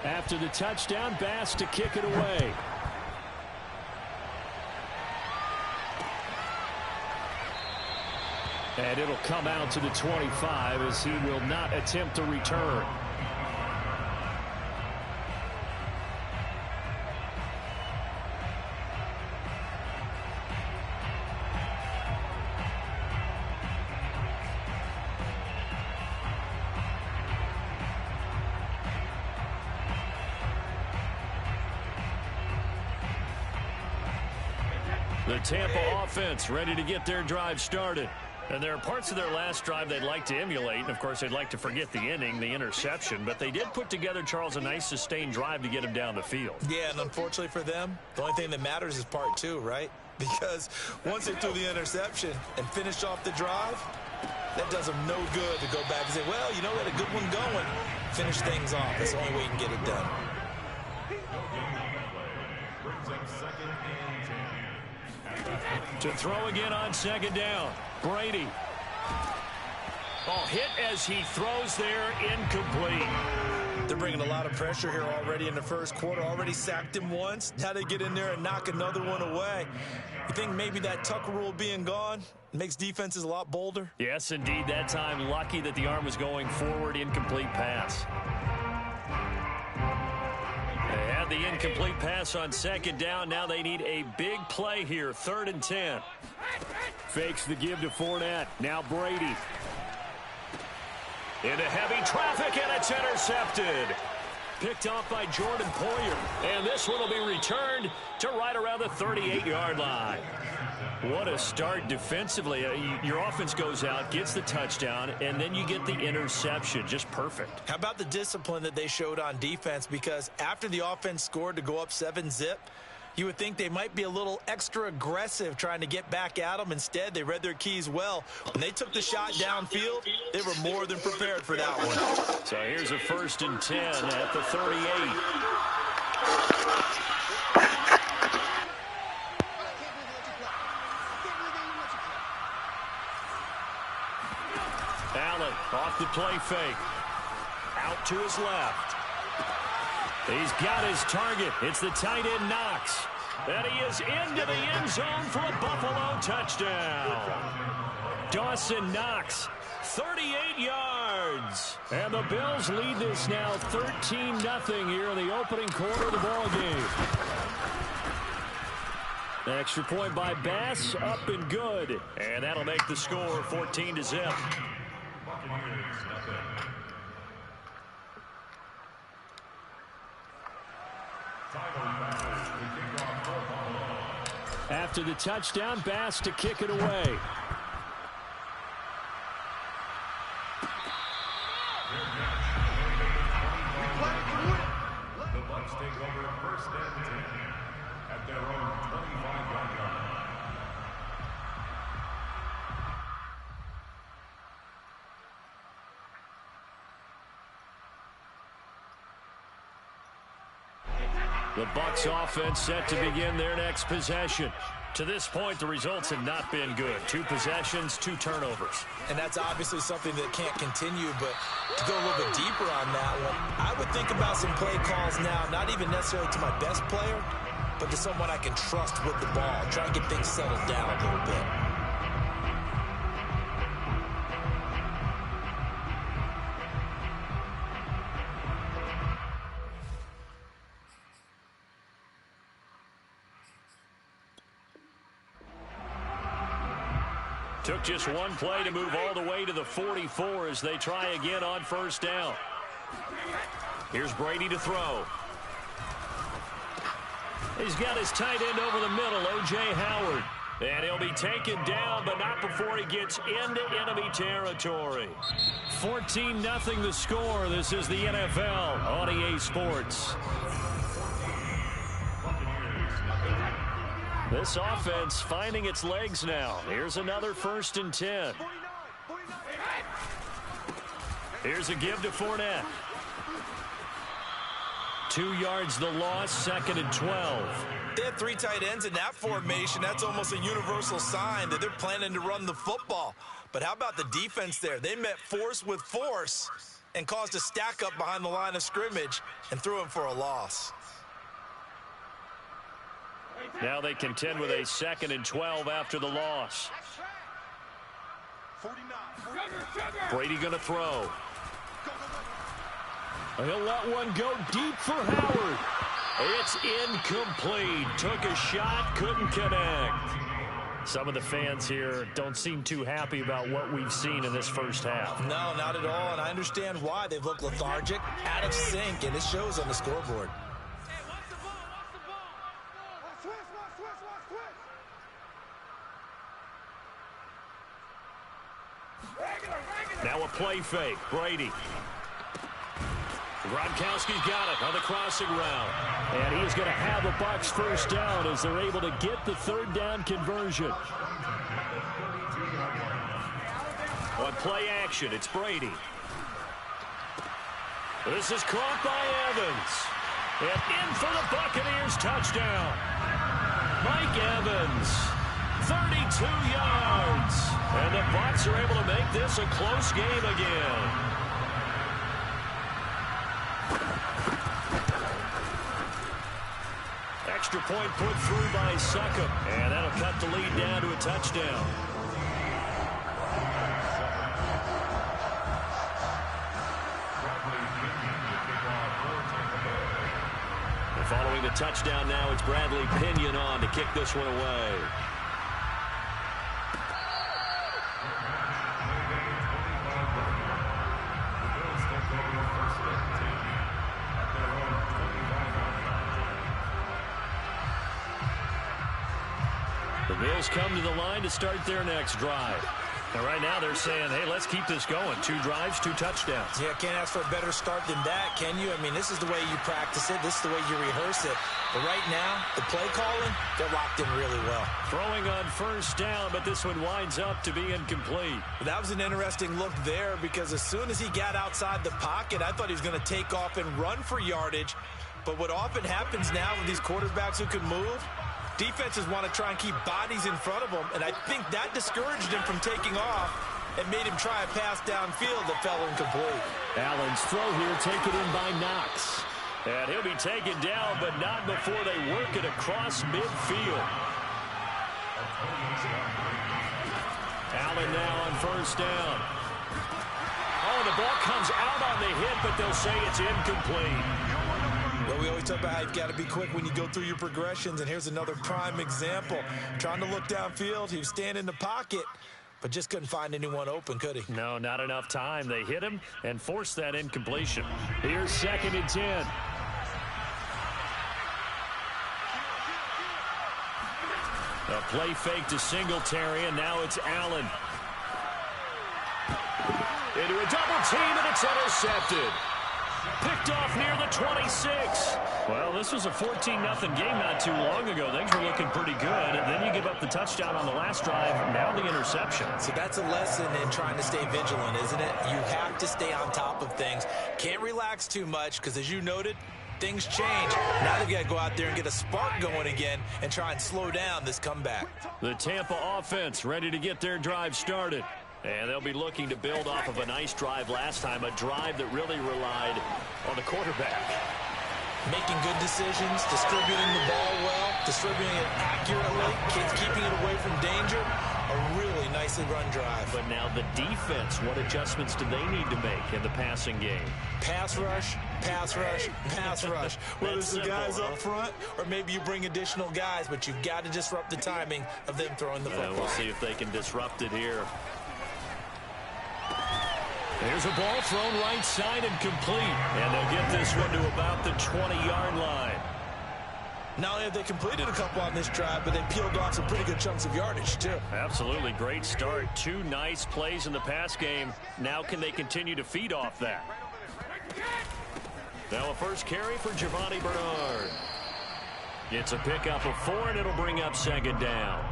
After the touchdown, Bass to kick it away. And it'll come out to the 25 as he will not attempt to return. The Tampa offense ready to get their drive started. And there are parts of their last drive they'd like to emulate. And, of course, they'd like to forget the inning, the interception. But they did put together, Charles, a nice sustained drive to get him down the field. Yeah, and unfortunately for them, the only thing that matters is part two, right? Because once they threw the interception and finished off the drive, that does them no good to go back and say, well, you know, we had a good one going. Finish things off. That's the only way you can get it done. To throw again on second down. Brady. Oh, hit as he throws there, incomplete. They're bringing a lot of pressure here already in the first quarter. Already sacked him once. Now they get in there and knock another one away. You think maybe that Tucker rule being gone makes defenses a lot bolder? Yes, indeed. That time, lucky that the arm was going forward. Incomplete pass. They had the incomplete pass on second down. Now they need a big play here. 3rd and 10. Fakes the give to Fournette. Now Brady. Into heavy traffic, and it's intercepted. Picked off by Jordan Poyer. And this one will be returned to right around the 38-yard line. What a start defensively. Your offense goes out, gets the touchdown, and then you get the interception. Just perfect. How about the discipline that they showed on defense? Because after the offense scored to go up 7-zip, you would think they might be a little extra aggressive trying to get back at them. Instead, they read their keys well. When they took the shot downfield, they were more than prepared for that one. So here's a 1st and 10 at the 38. Allen off the play fake. Out to his left. He's got his target. It's the tight end Knox. And he is into the end zone for a Buffalo touchdown. Dawson Knox, 38 yards. And the Bills lead this now 13-0 here in the opening quarter of the ball game. Extra point by Bass, up and good. And that'll make the score 14-0. After the touchdown, Bass to kick it away. The Bucs take over 1st and 10 at their own 25-yard line. The Bucs offense set to begin their next possession. To this point, the results have not been good. 2 possessions, 2 turnovers. And that's obviously something that can't continue, but to go a little bit deeper on that one, I would think about some play calls now, not even necessarily to my best player, but to someone I can trust with the ball. Try and get things settled down a little bit. Took just one play to move all the way to the 44 as they try again on 1st down. Here's Brady to throw. He's got his tight end over the middle, O.J. Howard. And he'll be taken down, but not before he gets into enemy territory. 14-0 the score. This is the NFL on EA Sports. This offense finding its legs now. Here's another 1st and 10. Here's a give to Fournette. 2 yards the loss, 2nd and 12. They had 3 tight ends in that formation. That's almost a universal sign that they're planning to run the football. But how about the defense there? They met force with force and caused a stack up behind the line of scrimmage and threw him for a loss. Now they contend with a 2nd and 12 after the loss. Brady going to throw. He'll let one go deep for Howard. It's incomplete. Took a shot, couldn't connect. Some of the fans here don't seem too happy about what we've seen in this first half. No, not at all, and I understand why. They've looked lethargic, out of sync, and it shows on the scoreboard. play fake. Brady. Gronkowski's got it on the crossing route. And he's going to have the Bucs first down as they're able to get the third down conversion. On play action, it's Brady. This is caught by Evans. And in for the Buccaneers touchdown. Mike Evans, 32 yards. And the Bucs are able to make this a close game again. Extra point put through by Succop. And that'll cut the lead down to a touchdown. And following the touchdown now, it's Bradley Pinion on to kick this one away. The Bills come to the line to start their next drive. And right now they're saying, hey, let's keep this going. 2 drives, 2 touchdowns. Yeah, can't ask for a better start than that, can you? I mean, this is the way you practice it. This is the way you rehearse it. But right now, the play calling, they're locked in really well. Throwing on first down, but this one winds up to be incomplete. That was an interesting look there because as soon as he got outside the pocket, I thought he was going to take off and run for yardage. But what often happens now with these quarterbacks who can move, defenses want to try and keep bodies in front of them, and I think that discouraged him from taking off and made him try a pass downfield that fell incomplete. Allen's throw here taken in by Knox. And he'll be taken down, but not before they work it across midfield. Allen now on first down. Oh, the ball comes out on the hit, but they'll say it's incomplete. Well, we always talk about how you've got to be quick when you go through your progressions, and here's another prime example. Trying to look downfield, he was standing in the pocket, but just couldn't find anyone open, could he? No, not enough time. They hit him and forced that incompletion. Here's 2nd and 10. A play fake to Singletary, and now it's Allen. Into a double team, and it's intercepted. Picked off near the 26. Well, this was a 14-0 game not too long ago. Things were looking pretty good. And then you give up the touchdown on the last drive. Now the interception. So that's a lesson in trying to stay vigilant, isn't it? You have to stay on top of things. Can't relax too much because, as you noted, things change. Now they've got to go out there and get a spark going again and try and slow down this comeback. The Tampa offense ready to get their drive started. And they'll be looking to build off of a nice drive last time, a drive that really relied on the quarterback. Making good decisions, distributing the ball well, distributing it accurately, keeping it away from danger. A really nicely run drive. But now the defense, what adjustments do they need to make in the passing game? Pass rush, pass rush, pass rush. Whether it's the guys up front or maybe you bring additional guys, but you've got to disrupt the timing of them throwing the football. We'll see if they can disrupt it here. There's a ball thrown right side and complete. And they'll get this one to about the 20-yard line. Not only have they completed a couple on this drive, but they peeled off some pretty good chunks of yardage, too. Absolutely. Great start. 2 nice plays in the pass game. Now can they continue to feed off that? Now a first carry for Giovanni Bernard. It's a pickup of 4, and it'll bring up 2nd down.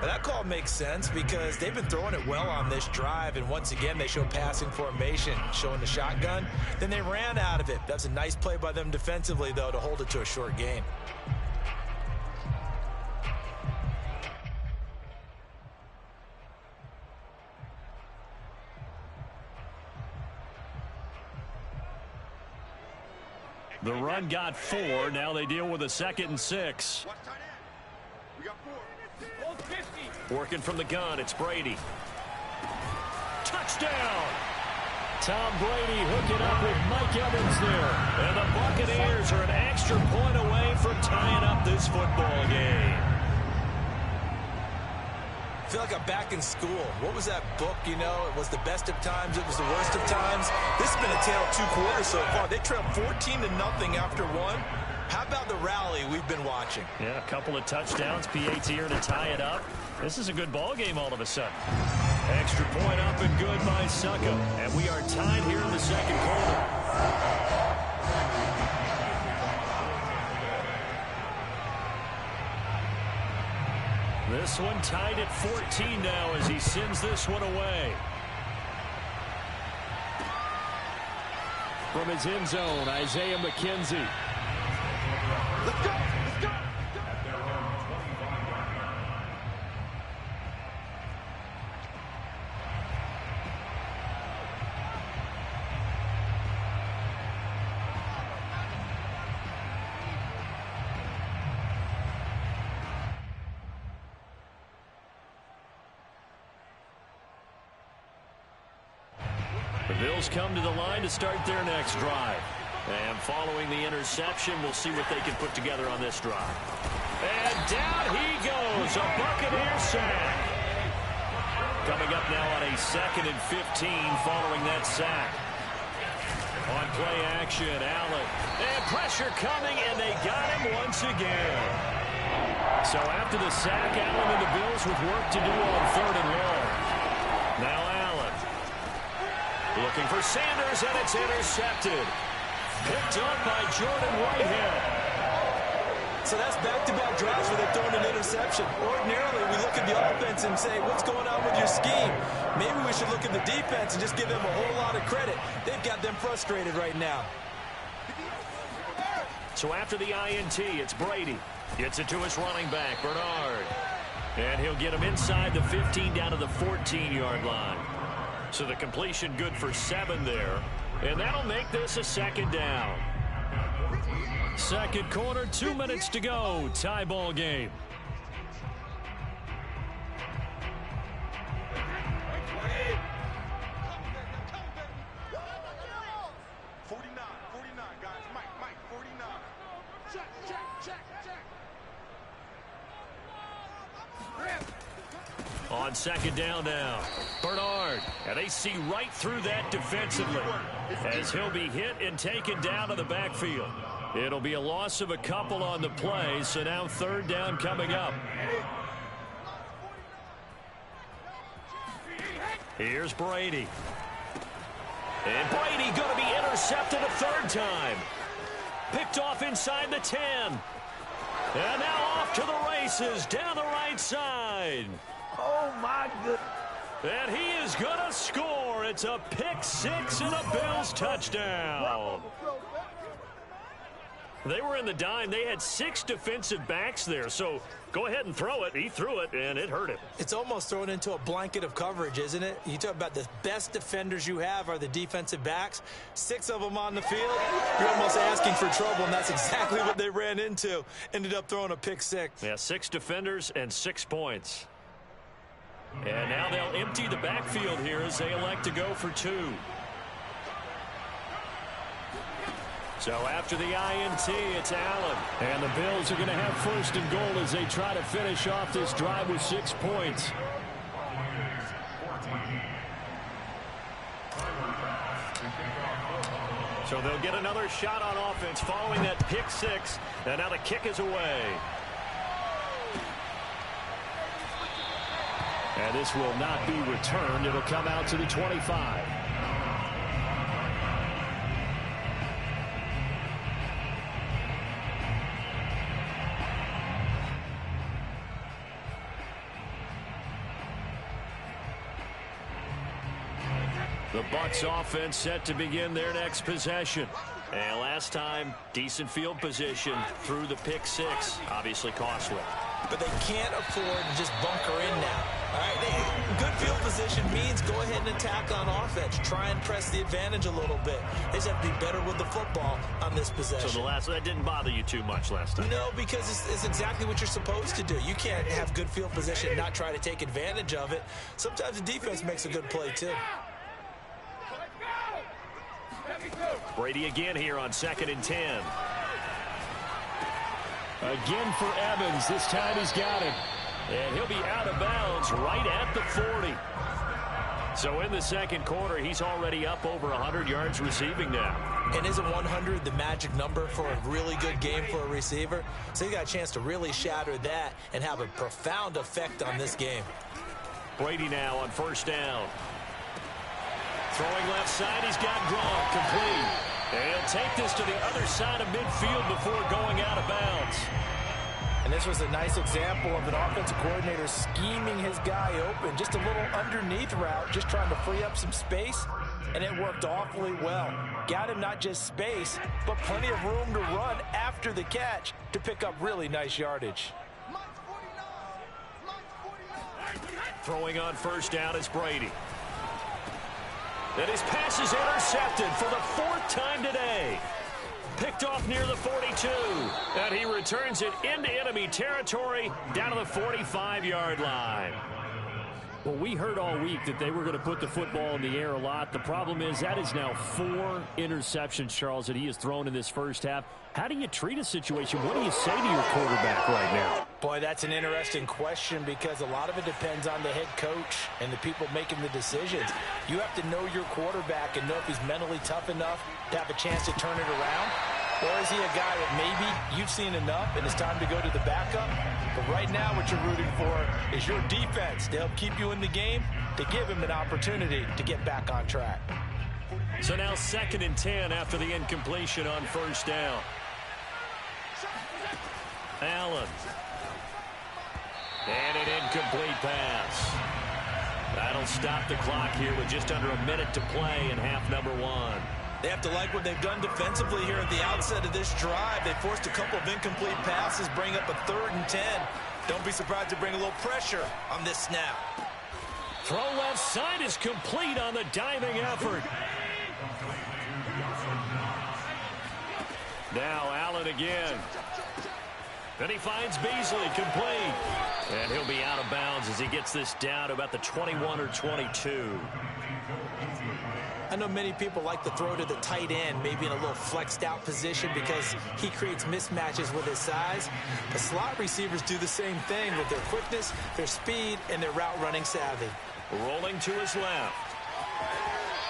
Now that call makes sense because they've been throwing it well on this drive, and once again they show passing formation, showing the shotgun. Then they ran out of it. That's a nice play by them defensively, though, to hold it to a short gain. The run got 4. Now they deal with a 2nd and 6. Working from the gun, it's Brady. Touchdown! Tom Brady hooking up with Mike Evans there. And the Buccaneers are an extra point away from tying up this football game. I feel like I'm back in school. What was that book, you know? It was the best of times, it was the worst of times. This has been a tale of 2 quarters so far. They trailed 14-0 after 1. How about the rally we've been watching? Yeah, a couple of touchdowns, PAT here to tie it up. This is a good ball game all of a sudden. Extra point up and good by Succo. And we are tied here in the second quarter. This one tied at 14 now as he sends this one away. From his end zone, Isaiah McKenzie. Let's go! Let's go! The Bills come to the line to start their next drive. And following the interception, we'll see what they can put together on this drive. And down he goes, a Buccaneer sack. Coming up now on a 2nd and 15 following that sack. On play action, Allen. And pressure coming, and they got him once again. So after the sack, Allen and the Bills with work to do on 3rd and long. Now Allen. Looking for Sanders, and it's intercepted. Picked up by Jordan Whitehead. So that's back-to-back drives where they're throwing an interception. Ordinarily, we look at the offense and say, what's going on with your scheme? Maybe we should look at the defense and just give them a whole lot of credit. They've got them frustrated right now. So after the INT, it's Brady. Gets it to his running back, Bernard. And he'll get him inside the 15 down to the 14-yard line. So the completion good for 7 there. And that'll make this a 2nd down. Second quarter, 2 minutes to go. Tie ball game. On 2nd down now, Bernard, and they see right through that defensively as he'll be hit and taken down to the backfield. It'll be a loss of a couple on the play, so now 3rd down coming up. Here's Brady. And Brady going to be intercepted a 3rd time. Picked off inside the 10. And now off to the races down the right side. Oh, my goodness. And he is going to score. It's a pick 6 and a Bills touchdown. They were in the dime. They had 6 defensive backs there. So go ahead and throw it. He threw it, and it hurt him. It's almost thrown into a blanket of coverage, isn't it? You talk about the best defenders you have are the defensive backs. 6 of them on the field. You're almost asking for trouble, and that's exactly what they ran into. Ended up throwing a pick 6. Yeah, 6 defenders and 6 points. And now they'll empty the backfield here as they elect to go for 2. So after the INT, it's Allen. And the Bills are going to have 1st and goal as they try to finish off this drive with 6 points. So they'll get another shot on offense following that pick 6. And now the kick is away. And this will not be returned. It'll come out to the 25. The Bucs offense set to begin their next possession. And last time, decent field position through the pick 6. Obviously costly. But they can't afford to just bunker in now. All right, good field position means go ahead and attack on offense. Try and press the advantage a little bit. They just have to be better with the football on this possession. So that didn't bother you too much last time? No, because it's exactly what you're supposed to do. You can't have good field position and not try to take advantage of it. Sometimes the defense makes a good play, too. Brady again here on 2nd and 10. Again for Evans. This time he's got it. And he'll be out of bounds right at the 40. So in the second quarter, he's already up over 100 yards receiving now. And isn't 100 the magic number for a really good game for a receiver? So you got a chance to really shatter that and have a profound effect on this game. Brady now on first down. Throwing left side, he's got Gronk, complete. And he'll take this to the other side of midfield before going out of bounds. And this was a nice example of an offensive coordinator scheming his guy open. Just a little underneath route, just trying to free up some space, and it worked awfully well. Got him not just space, but plenty of room to run after the catch to pick up really nice yardage. Throwing on first down is Brady. And his pass is intercepted for the 4th time today. Picked off near the 42. And he returns it into enemy territory down to the 45-yard line. Well, we heard all week that they were going to put the football in the air a lot. The problem is that is now 4 interceptions, Charles, that he has thrown in this first half. How do you treat a situation? What do you say to your quarterback right now? Boy, that's an interesting question because a lot of it depends on the head coach and the people making the decisions. You have to know your quarterback and know if he's mentally tough enough to have a chance to turn it around. Or is he a guy that maybe you've seen enough and it's time to go to the backup? But right now what you're rooting for is your defense to help keep you in the game, to give him an opportunity to get back on track. So now 2nd and 10 after the incompletion on first down. Allen. And an incomplete pass. That'll stop the clock here with just under a minute to play in half number 1. They have to like what they've done defensively here at the outset of this drive. They forced a couple of incomplete passes, bring up a 3rd and 10. Don't be surprised to bring a little pressure on this snap. Throw left side is complete on the diving effort. Now Allen again. Then he finds Beasley, complete. And he'll be out of bounds as he gets this down to about the 21 or 22. I know many people like to throw to the tight end, maybe in a little flexed out position because he creates mismatches with his size. But slot receivers do the same thing with their quickness, their speed, and their route running savvy. Rolling to his left.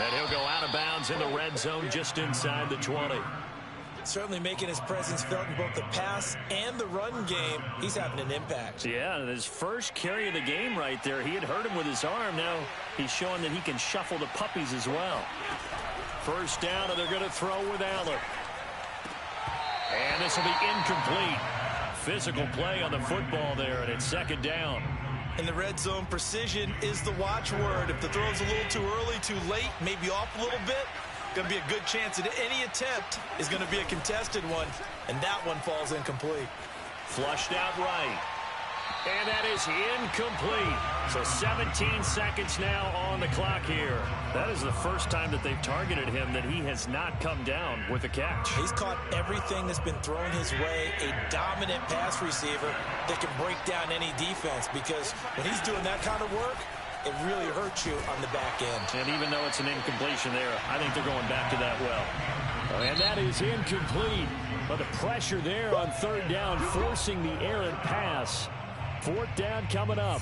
And he'll go out of bounds in the red zone just inside the 20. Certainly making his presence felt in both the pass and the run game. He's having an impact. Yeah, and his first carry of the game right there, he had hurt him with his arm. Now he's showing that he can shuffle the puppies as well. First down, and they're going to throw with Allen. And this will be incomplete. Physical play on the football there, and it's 2nd down. In the red zone, precision is the watchword. If the throw's a little too early, too late, maybe off a little bit, going to be a good chance that any attempt is going to be a contested one, and that one falls incomplete. Flushed out right. And that is incomplete. So 17 seconds now on the clock here. That is the first time that they've targeted him that he has not come down with a catch. He's caught everything that's been thrown his way, a dominant pass receiver that can break down any defense, because when he's doing that kind of work, it really hurts you on the back end. And even though it's an incompletion there, I think they're going back to that well. And that is incomplete. But the pressure there on 3rd down, forcing the errant pass. 4th down coming up.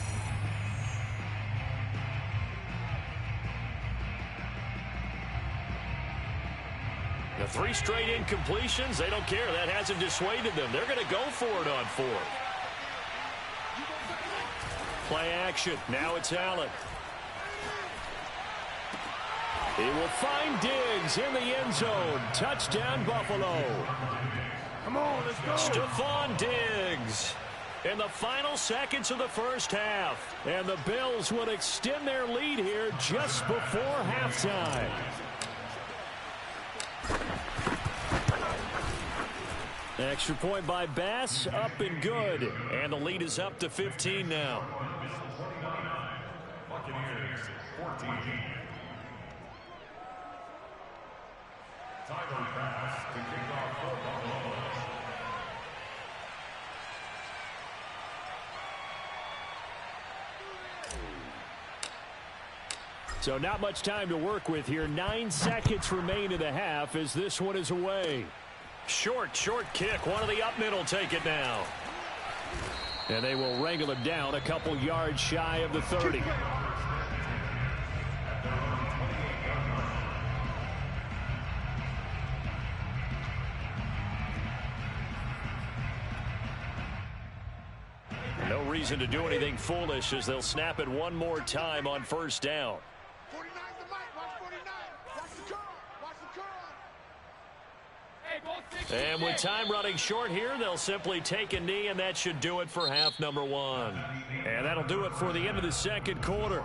The 3 straight incompletions, they don't care. That hasn't dissuaded them. They're going to go for it on 4th. Play action. Now it's Allen. He will find Diggs in the end zone. Touchdown, Buffalo. Come on, let's go. Stephon Diggs in the final seconds of the first half. And the Bills would extend their lead here just before halftime. Extra point by Bass, up and good. And the lead is up to 15 now. Buccaneers 14. Tyler pass to kick off for Buffalo. So not much time to work with here. 9 seconds remain in the half as this one is away. Short kick. One of the up middle take it now. And they will wrangle him down a couple yards shy of the 30. reason to do anything foolish as they'll snap it one more time on first down. 49's the mic. Watch 49. Watch the curl. Watch the curl. And with time running short here, they'll simply take a knee, and that should do it for half number one. And that'll do it for the end of the second quarter.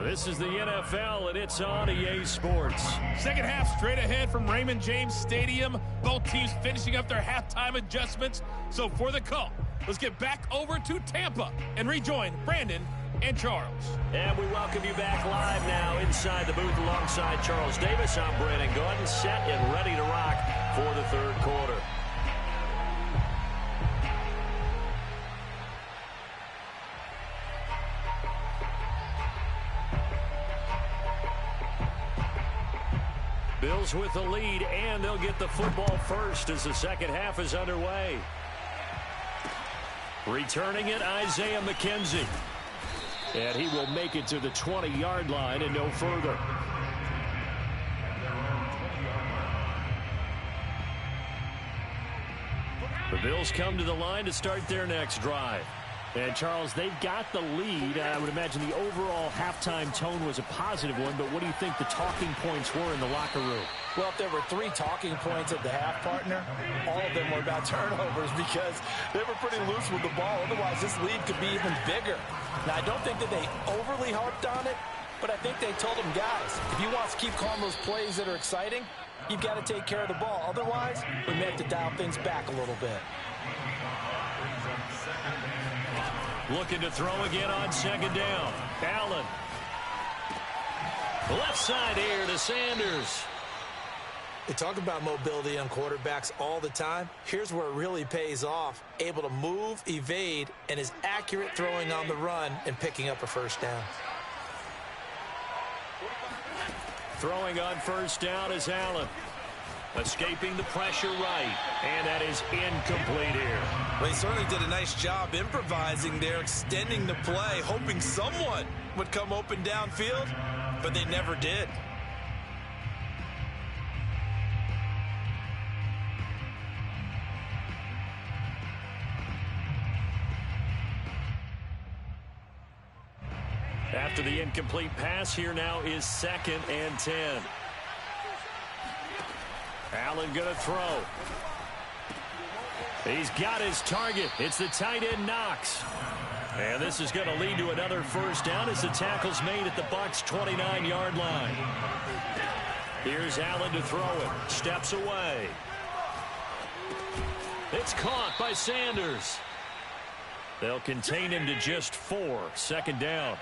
This is the NFL, and it's on EA Sports. Second half straight ahead from Raymond James Stadium. Both teams finishing up their halftime adjustments. So for the call, let's get back over to Tampa and rejoin Brandon and Charles. And we welcome you back live now inside the booth alongside Charles Davis. I'm Brandon Gordon, set and ready to rock for the third quarter. Bills with the lead, and they'll get the football first as the second half is underway. Returning it, Isaiah McKenzie. And he will make it to the 20-yard line and no further. The Bills come to the line to start their next drive. And, Charles, they've got the lead. I would imagine the overall halftime tone was a positive one, but what do you think the talking points were in the locker room? Well, if there were 3 talking points at the half, partner, all of them were about turnovers because they were pretty loose with the ball. Otherwise, this lead could be even bigger. Now, I don't think that they overly harped on it, but I think they told them, guys, if you want to keep calling those plays that are exciting, you've got to take care of the ball. Otherwise, we may have to dial things back a little bit. Looking to throw again on second down. Allen. Left side here to Sanders. They talk about mobility on quarterbacks all the time. Here's where it really pays off. Able to move, evade, and is accurate throwing on the run and picking up a first down. Throwing on first down is Allen. Escaping the pressure right. And that is incomplete here. Well, he certainly did a nice job improvising there, extending the play, hoping someone would come open downfield, but they never did. After the incomplete pass, here now is 2nd and 10. Allen going to throw. He's got his target. It's the tight end Knox. And this is going to lead to another first down as the tackle's made at the Bucs' 29-yard line. Here's Allen to throw it. Steps away. It's caught by Sanders. They'll contain him to just 4. Second down.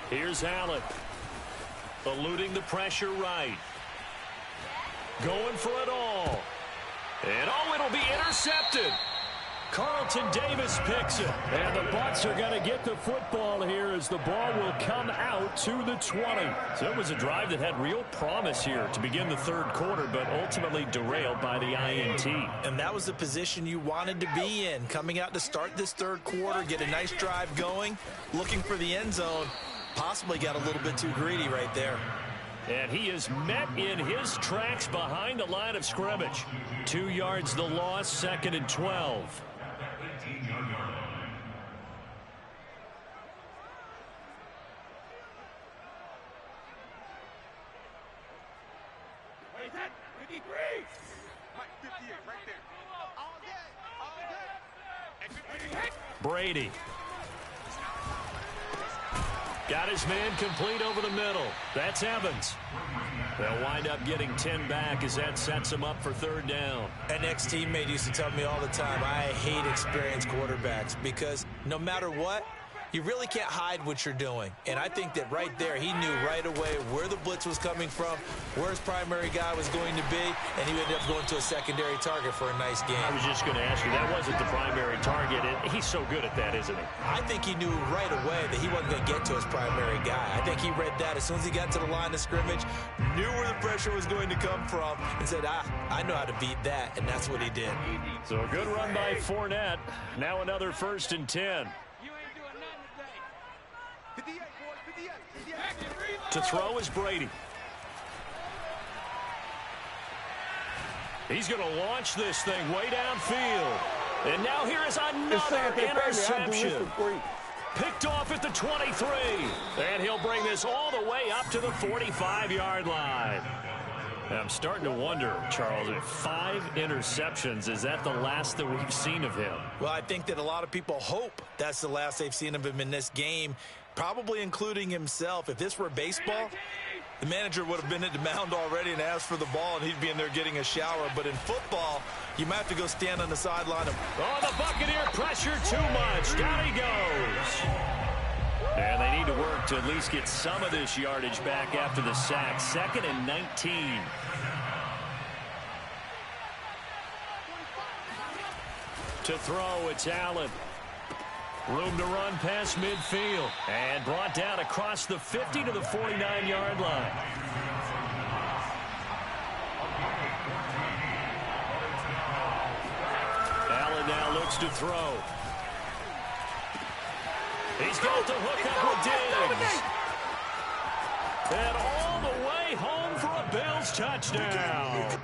Here's Allen. Eluding the pressure right. Going for it all. And it'll be intercepted. Carlton Davis picks it. And the Bucs are going to get the football here as the ball will come out to the 20. So it was a drive that had real promise here to begin the third quarter, but ultimately derailed by the INT. And that was the position you wanted to be in. Coming out to start this third quarter, get a nice drive going, looking for the end zone. Possibly got a little bit too greedy right there. And he is met in his tracks behind the line of scrimmage. 2 yards the loss, 2nd and 12. Brady. Got his man complete over the middle. That's Evans. They'll wind up getting 10 back as that sets him up for third down. An ex-teammate used to tell me all the time, I hate experienced quarterbacks because no matter what, you really can't hide what you're doing. And I think that right there, he knew right away where the blitz was coming from, where his primary guy was going to be, and he ended up going to a secondary target for a nice game. I was just going to ask you, that wasn't the primary target. He's so good at that, isn't he? I think he knew right away that he wasn't going to get to his primary guy. I think he read that as soon as he got to the line of scrimmage, knew where the pressure was going to come from, and said, I know how to beat that, and that's what he did. So a good run by Fournette. Now another 1st and 10. To throw is Brady. He's going to launch this thing way downfield. And now here is another interception. Picked off at the 23. And he'll bring this all the way up to the 45-yard line. I'm starting to wonder, Charles, if 5 interceptions, is that the last that we've seen of him? Well, I think that a lot of people hope that's the last they've seen of him in this game, probably including himself. If this were baseball, the manager would have been at the mound already and asked for the ball, and he'd be in there getting a shower. But in football, you might have to go stand on the sideline. Oh, the Buccaneer pressure too much. Down he goes. And they need to work to at least get some of this yardage back after the sack. 2nd and 19. To throw, it's Allen. Room to run past midfield. And brought down across the 50 to the 49-yard line. Allen now looks to throw. He's got the hook up with Diggs. And all the way home for a Bills touchdown.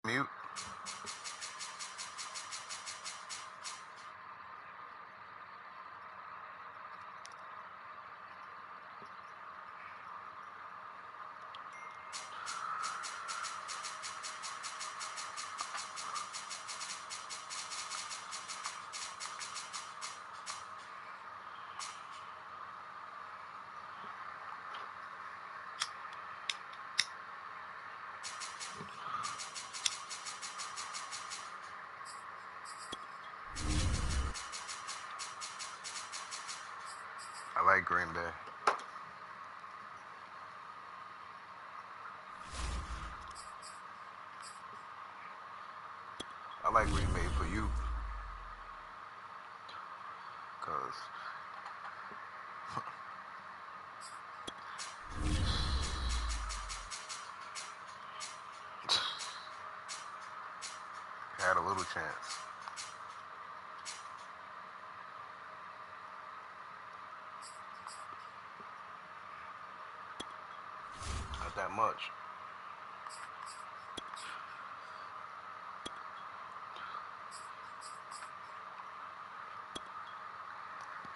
Mute. I like Green Bay. I like Green Bay for you. Because had a little chance. Not that much.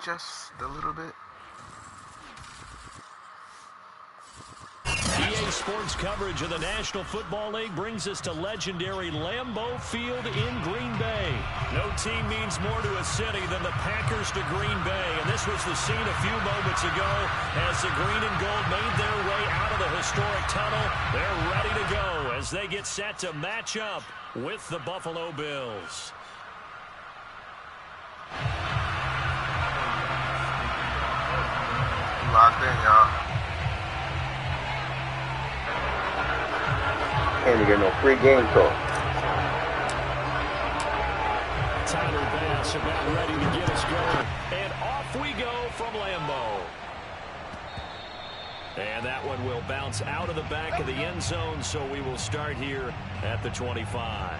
Just a little bit. EA Sports coverage of the National Football League brings us to legendary Lambeau Field in Green Bay. No team means more to a city than the Packers to Green Bay, and this was the scene a few moments ago as the green and gold made their way out of the historic tunnel. They're ready to go as they get set to match up with the Buffalo Bills. Locked in, y'all. Can't get no free game call. Tyler Bass about ready to get us going. And off we go from Lambeau. And that one will bounce out of the back of the end zone, so we will start here at the 25.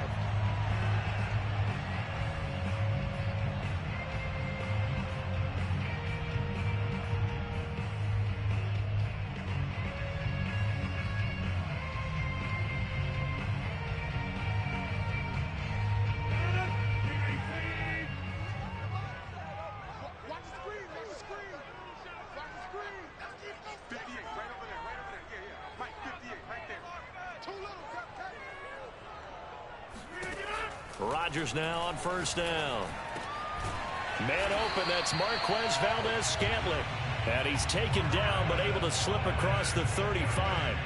Rodgers now on first down. Man open, that's Marquez Valdez-Scantling. And he's taken down, but able to slip across the 35.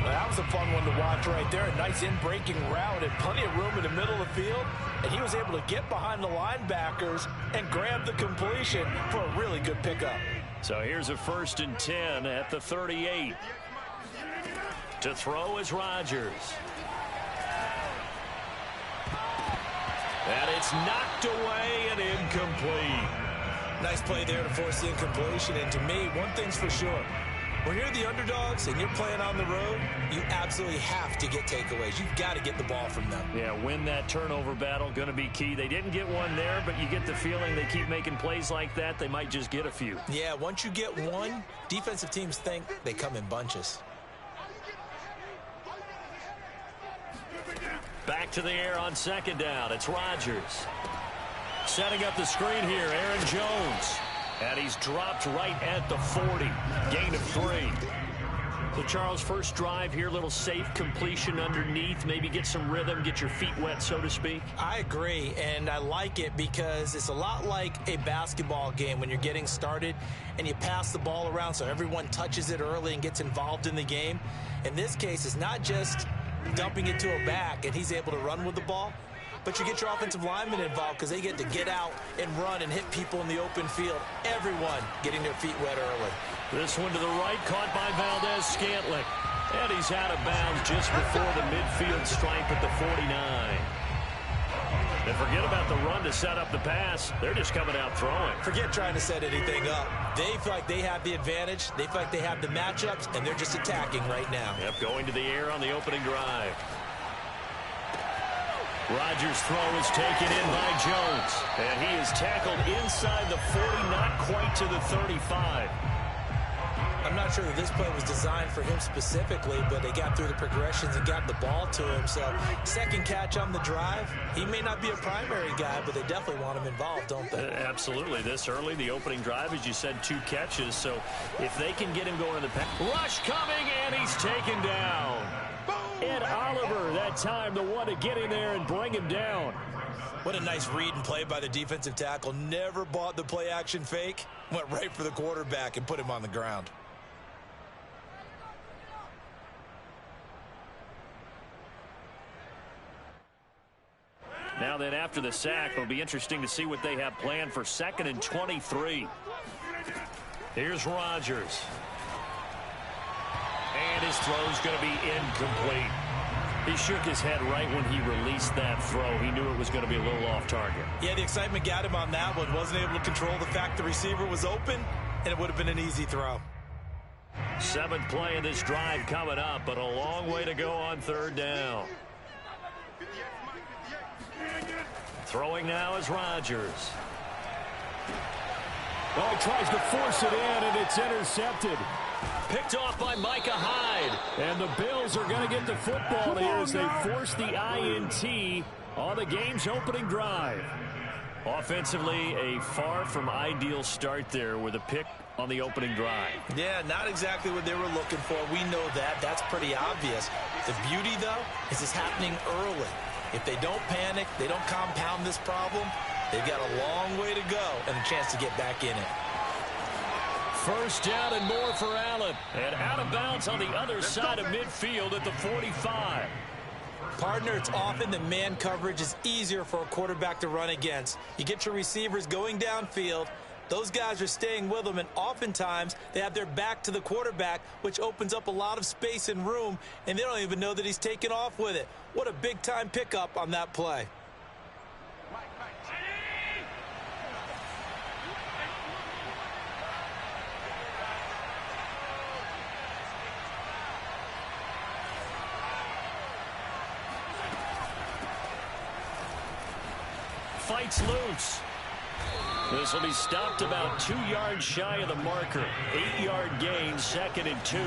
Well, that was a fun one to watch right there. A nice in-breaking route and plenty of room in the middle of the field. And he was able to get behind the linebackers and grab the completion for a really good pickup. So here's a 1st and 10 at the 38. To throw is Rodgers. And it's knocked away and incomplete. Nice play there to force the incompletion. And to me, one thing's for sure. When you're the underdogs and you're playing on the road, you absolutely have to get takeaways. You've got to get the ball from them. Yeah, win that turnover battle, going to be key. They didn't get one there, but you get the feeling they keep making plays like that, they might just get a few. Yeah, once you get one, defensive teams think they come in bunches. Back to the air on 2nd down. It's Rodgers. Setting up the screen here, Aaron Jones. And he's dropped right at the 40. Gain of 3. So, Charles, first drive here, little safe completion underneath. Maybe get some rhythm, get your feet wet, so to speak. I agree, and I like it because it's a lot like a basketball game when you're getting started and you pass the ball around so everyone touches it early and gets involved in the game. In this case, it's not just dumping it to a back and he's able to run with the ball, but you get your offensive linemen involved because they get to get out and run and hit people in the open field. Everyone getting their feet wet early. This one to the right, caught by Valdez-Scantling. And he's out of bounds just before the midfield stripe at the 49. And forget about the run to set up the pass. They're just coming out throwing. Forget trying to set anything up. They feel like they have the advantage. They feel like they have the matchups, and they're just attacking right now. Yep, going to the air on the opening drive. Rodgers' throw is taken in by Jones. And he is tackled inside the 40, not quite to the 35. I'm not sure that this play was designed for him specifically, but they got through the progressions and got the ball to him. So, second catch on the drive. He may not be a primary guy, but they definitely want him involved, don't they? Absolutely. This early, the opening drive, as you said, 2 catches. So, if they can get him going in the pass. Rush coming, and he's taken down. Ed Oliver, that time, the one to get in there and bring him down. What a nice read and play by the defensive tackle. Never bought the play-action fake. Went right for the quarterback and put him on the ground. Now then, after the sack, it'll be interesting to see what they have planned for 2nd and 23. Here's Rodgers. And his throw's going to be incomplete. He shook his head right when he released that throw. He knew it was going to be a little off target. Yeah, the excitement got him on that one. Wasn't able to control the fact the receiver was open, and it would have been an easy throw. 7th play of this drive coming up, but a long way to go on 3rd down. Throwing now is Rodgers. Oh, he tries to force it in, and it's intercepted. Picked off by Micah Hyde. And the Bills are going to get the football here as they force the INT on the game's opening drive. Offensively, a far from ideal start there with a pick on the opening drive. Yeah, not exactly what they were looking for. We know that. That's pretty obvious. The beauty, though, is it's happening early. If they don't panic, they don't compound this problem, they've got a long way to go and a chance to get back in it. 1st down and more for Allen. And out of bounds on the other side of midfield at the 45. Partner, it's often that man coverage is easier for a quarterback to run against. You get your receivers going downfield, Those guys are staying with them, and oftentimes they have their back to the quarterback, which opens up a lot of space and room, and they don't even know that he's taken off with it. What a big-time pickup on that play. Fights loose. This will be stopped about 2 yards shy of the marker. 8-yard gain, 2nd and 2.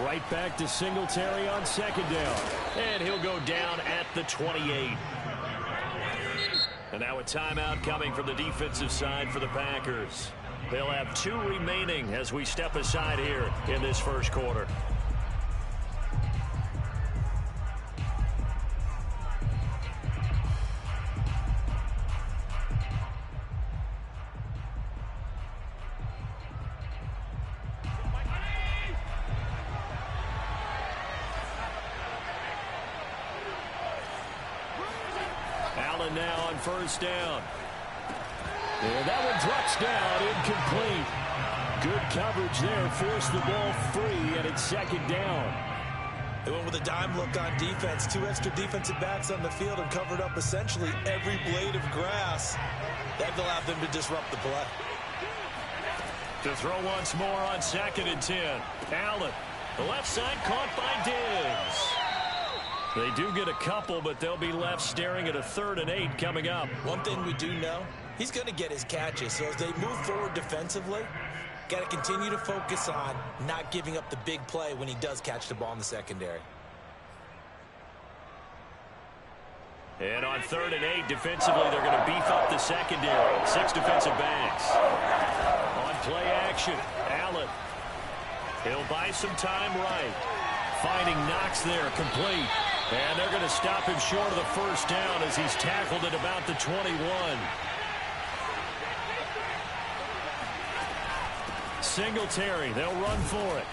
Right back to Singletary on 2nd down. And he'll go down at the 28. And now a timeout coming from the defensive side for the Packers. They'll have 2 remaining as we step aside here in this first quarter. Allen now on 1st down. And that one drops down, incomplete. Good coverage there, forced the ball free, and it's 2nd down. They went with a dime look on defense. 2 extra defensive backs on the field and covered up essentially every blade of grass. That allowed them to disrupt the play. To throw once more on 2nd and 10. Allen, the left side caught by Diggs. They do get a couple, but they'll be left staring at a 3rd and 8 coming up. One thing we do know, he's going to get his catches. So as they move forward defensively, got to continue to focus on not giving up the big play when he does catch the ball in the secondary. And on 3rd and 8, defensively, they're going to beef up the secondary. 6 defensive backs. On play action, Allen. He'll buy some time right. Finding Knox there, complete. And they're going to stop him short of the 1st down as he's tackled at about the 21. Singletary, they'll run for it.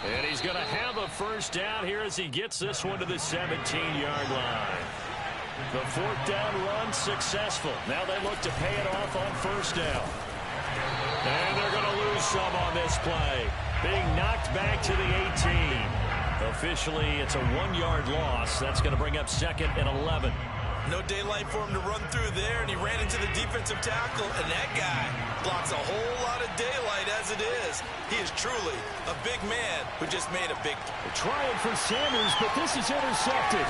And he's going to have a 1st down here as he gets this one to the 17-yard line. The 4th down run successful. Now they look to pay it off on 1st down. And they're going to lose some on this play. Being knocked back to the 18. Officially, it's a 1-yard loss. That's going to bring up 2nd and 11. No daylight for him to run through there, and he ran into the defensive tackle, and that guy blocks a whole lot of daylight as it is. He is truly a big man who just made a big play. Trying for Sanders, but this is intercepted.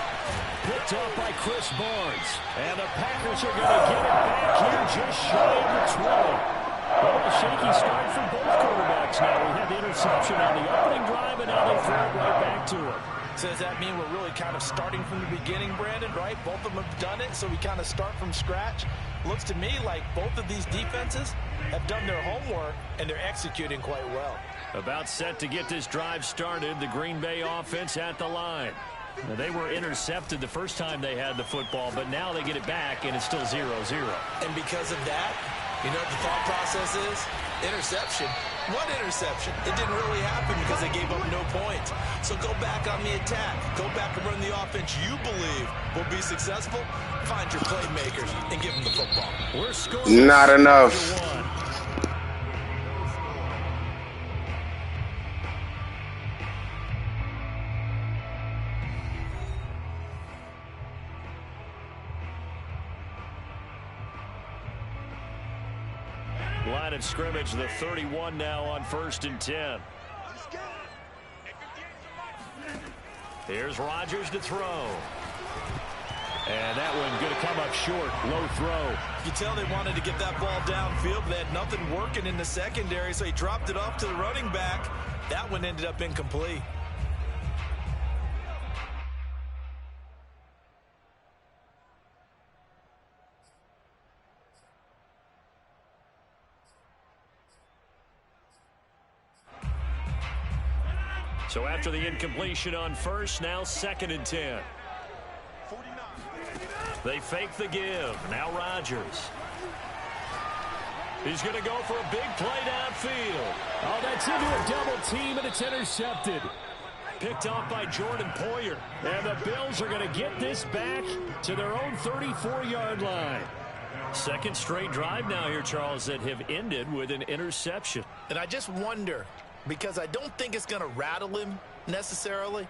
Picked off by Chris Barnes. And the Packers are going to get it back here just shy of the 20. Well, a shaky start for both quarterbacks now. We had the interception on the opening drive, and now they throw it right back to him. So does that mean we're really kind of starting from the beginning, Brandon, right? Both of them have done it, so we kind of start from scratch. Looks to me like both of these defenses have done their homework, and they're executing quite well. About set to get this drive started, the Green Bay offense at the line. Now, they were intercepted the first time they had the football, but now they get it back, and it's still 0-0. And because of that, you know what the thought process is? Interception. What interception? It didn't really happen because they gave up no points. So go back on the attack. Go back and run the offense you believe will be successful. Find your playmakers and give them the football. We're scoring. Not enough. Line of scrimmage, the 31 now on 1st and 10. Here's Rodgers to throw. And that one going to come up short. Low throw. You tell they wanted to get that ball downfield, but they had nothing working in the secondary, so he dropped it off to the running back. That one ended up incomplete. So after the incompletion on 1st, now 2nd and 10. They fake the give. Now Rodgers. He's going to go for a big play downfield. Oh, that's into a double team, and it's intercepted. picked off by Jordan Poyer. And the Bills are going to get this back to their own 34-yard line. Second straight drive now here, Charles, that have ended with an interception. And I just wonder, because I don't think it's going to rattle him necessarily,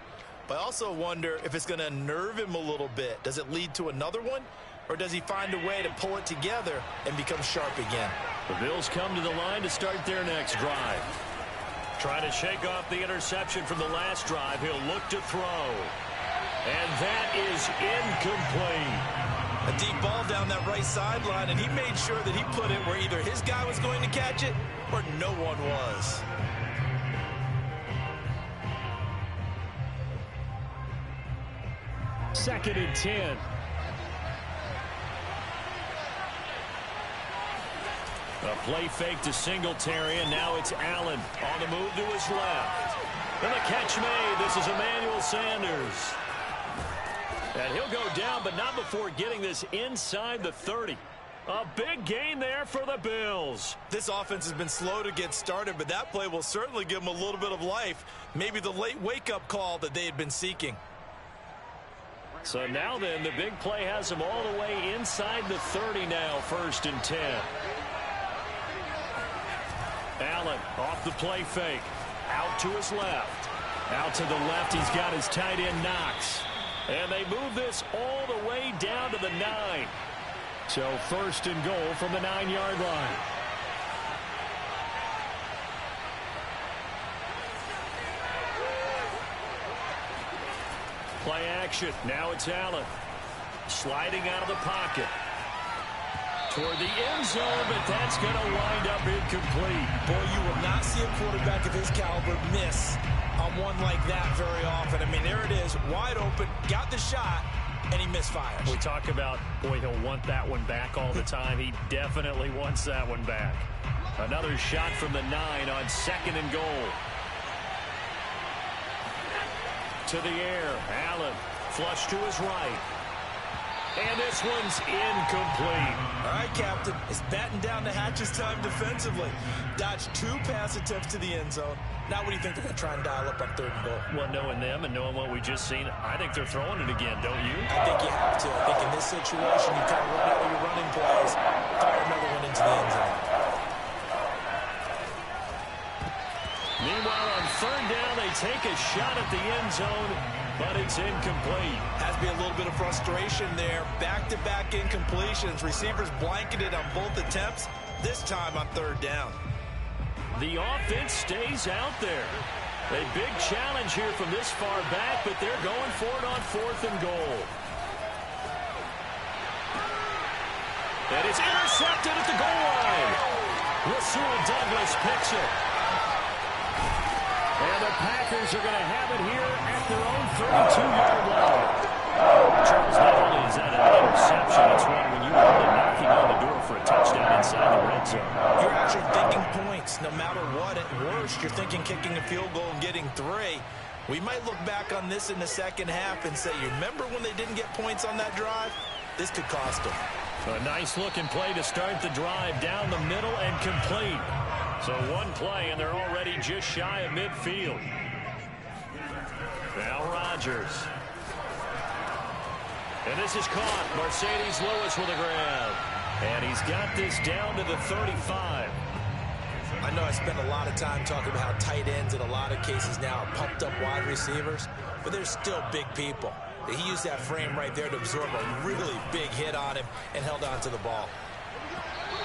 but I also wonder if it's going to unnerve him a little bit. Does it lead to another one, or does he find a way to pull it together and become sharp again? The Bills come to the line to start their next drive. Trying to shake off the interception from the last drive. He'll look to throw. And that is incomplete. A deep ball down that right sideline, and he made sure that he put it where either his guy was going to catch it or no one was. Second and 10. A play fake to Singletary, and now it's Allen on the move to his left. And the catch made. This is Emmanuel Sanders. And he'll go down, but not before getting this inside the 30. A big gain there for the Bills. This offense has been slow to get started, but that play will certainly give them a little bit of life. Maybe the late wake-up call that they had been seeking. So now then, the big play has them all the way inside the 30 now, 1st and 10. Allen off the play fake. Out to his left. Out to the left, he's got his tight end Knox. And they move this all the way down to the 9. So 1st and goal from the 9-yard line. Play action. Now it's Allen. Sliding out of the pocket. Toward the end zone, but that's going to wind up incomplete. Boy, you will not see a quarterback of his caliber miss on one like that very often. I mean, there it is, wide open, got the shot, and he misfires. We talk about, boy, he'll want that one back all the time. He definitely wants that one back. Another shot from the 9 on 2nd and goal. To the air, Allen, flush to his right. And this one's incomplete. All right, Captain. It's batten down the hatches time defensively. Dodged 2 pass attempts to the end zone. Now what do you think they're going to try and dial up on 3rd and goal? Well, knowing them and knowing what we just seen, I think they're throwing it again, don't you? I think you have to. I think in this situation, you kind of run out of your running plays, fire another one into the end zone. Meanwhile, on 3rd down, they take a shot at the end zone, but it's incomplete. Has to be a little bit of frustration there. Back-to-back incompletions. Receivers blanketed on both attempts, this time on 3rd down. The offense stays out there. A big challenge here from this far back, but they're going for it on 4th and goal. And it's intercepted at the goal line. Rasul Douglas picks it. And the Packers are going to have it here at their own 32-yard line. Charles, not only is that an interception, it's one when you are really knocking on the door for a touchdown inside the red zone. You're actually thinking points. No matter what, at worst, you're thinking kicking a field goal and getting 3. We might look back on this in the second half and say, you remember when they didn't get points on that drive? This could cost them. A nice-looking play to start the drive down the middle and complete. So one play, and they're already just shy of midfield. Now Rodgers. And this is caught. Mercedes Lewis with a grab. And he's got this down to the 35. I know I spend a lot of time talking about how tight ends in a lot of cases now are pumped up wide receivers, but they're still big people. He used that frame right there to absorb a really big hit on him and held on to the ball.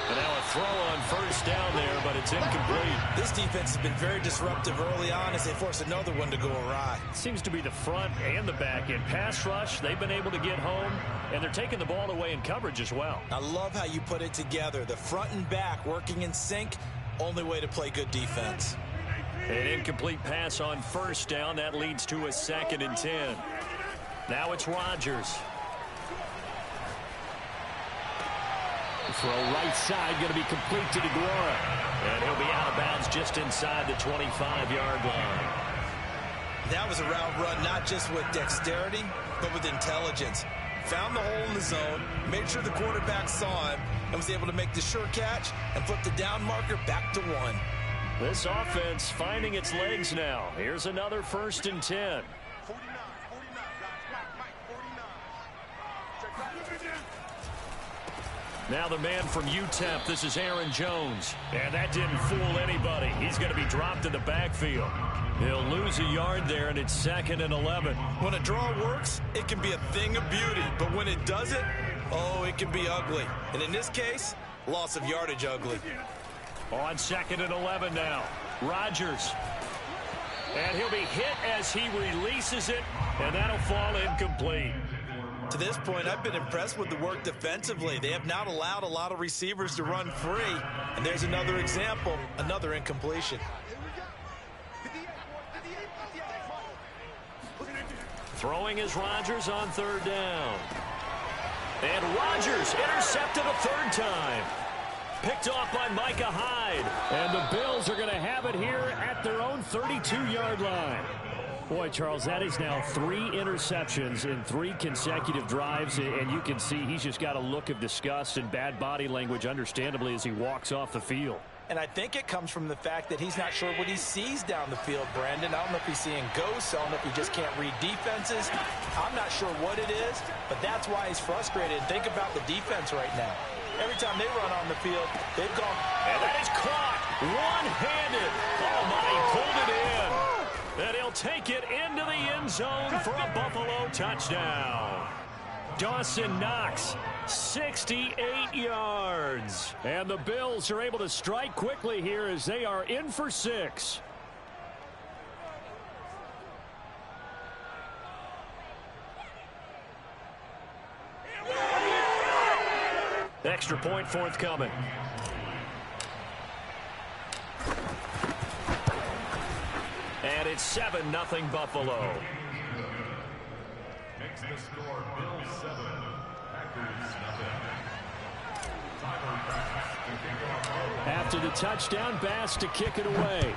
And now a throw on 1st down there, but it's incomplete. This defense has been very disruptive early on as they force another one to go awry. Seems to be the front and the back end. Pass rush, they've been able to get home, and they're taking the ball away in coverage as well. I love how you put it together. The front and back working in sync, only way to play good defense. An incomplete pass on 1st down. That leads to a 2nd and 10. Now it's Rodgers. Throw right side, going to be complete to DeGuara. And he'll be out of bounds just inside the 25-yard line. That was a route run not just with dexterity, but with intelligence. Found the hole in the zone, made sure the quarterback saw him, and was able to make the sure catch and flip the down marker back to 1. This offense finding its legs now. Here's another 1st and 10. Now the man from UTEP, this is Aaron Jones. And that didn't fool anybody. He's going to be dropped in the backfield. He'll lose a yard there, and it's 2nd and 11. When a draw works, it can be a thing of beauty. But when it doesn't, oh, it can be ugly. And in this case, loss of yardage ugly. On 2nd and 11 now. Rodgers. And he'll be hit as he releases it, and that'll fall incomplete. To this point, I've been impressed with the work defensively. They have not allowed a lot of receivers to run free. And there's another example, another incompletion. Throwing is Rodgers on 3rd down. And Rodgers intercepted a 3rd time. Picked off by Micah Hyde. And the Bills are going to have it here at their own 32-yard line. Boy, Charles, that is now 3 interceptions in 3 consecutive drives, and you can see he's just got a look of disgust and bad body language, understandably, as he walks off the field. And I think it comes from the fact that he's not sure what he sees down the field, Brandon. I don't know if he's seeing ghosts. I don't know if he just can't read defenses. I'm not sure what it is, but that's why he's frustrated. And think about the defense right now. Every time they run on the field, they've gone. And that is caught one-handed. Oh, my, he pulled it in. And he'll take it into the end zone for a Buffalo touchdown. Dawson Knox, 68 yards. And the Bills are able to strike quickly here as they are in for 6. Extra point forthcoming. And it's 7-0 Buffalo. Makes the score Bills 7, Packers 0. After the touchdown, Bass to kick it away.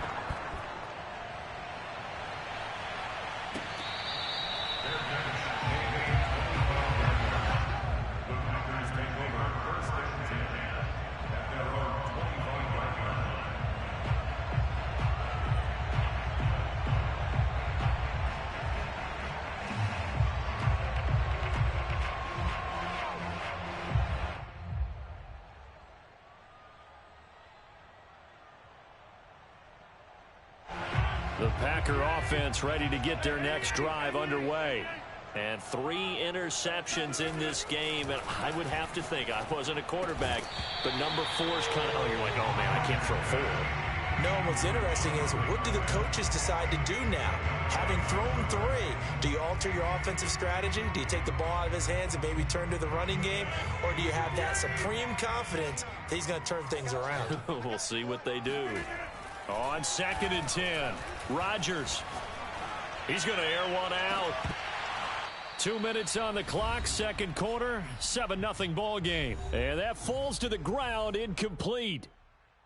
The Packer offense ready to get their next drive underway. And 3 interceptions in this game. And I would have to think, I wasn't a quarterback, but number 4 is kind of, oh, you're like, oh, man, I can't throw 4. No, and what's interesting is, what do the coaches decide to do now? Having thrown 3, do you alter your offensive strategy? Do you take the ball out of his hands and maybe turn to the running game? Or do you have that supreme confidence that he's going to turn things around? We'll see what they do. On 2nd and 10, Rodgers. He's going to air one out. 2 minutes on the clock, 2nd quarter, 7-0 ball game. And that falls to the ground, incomplete.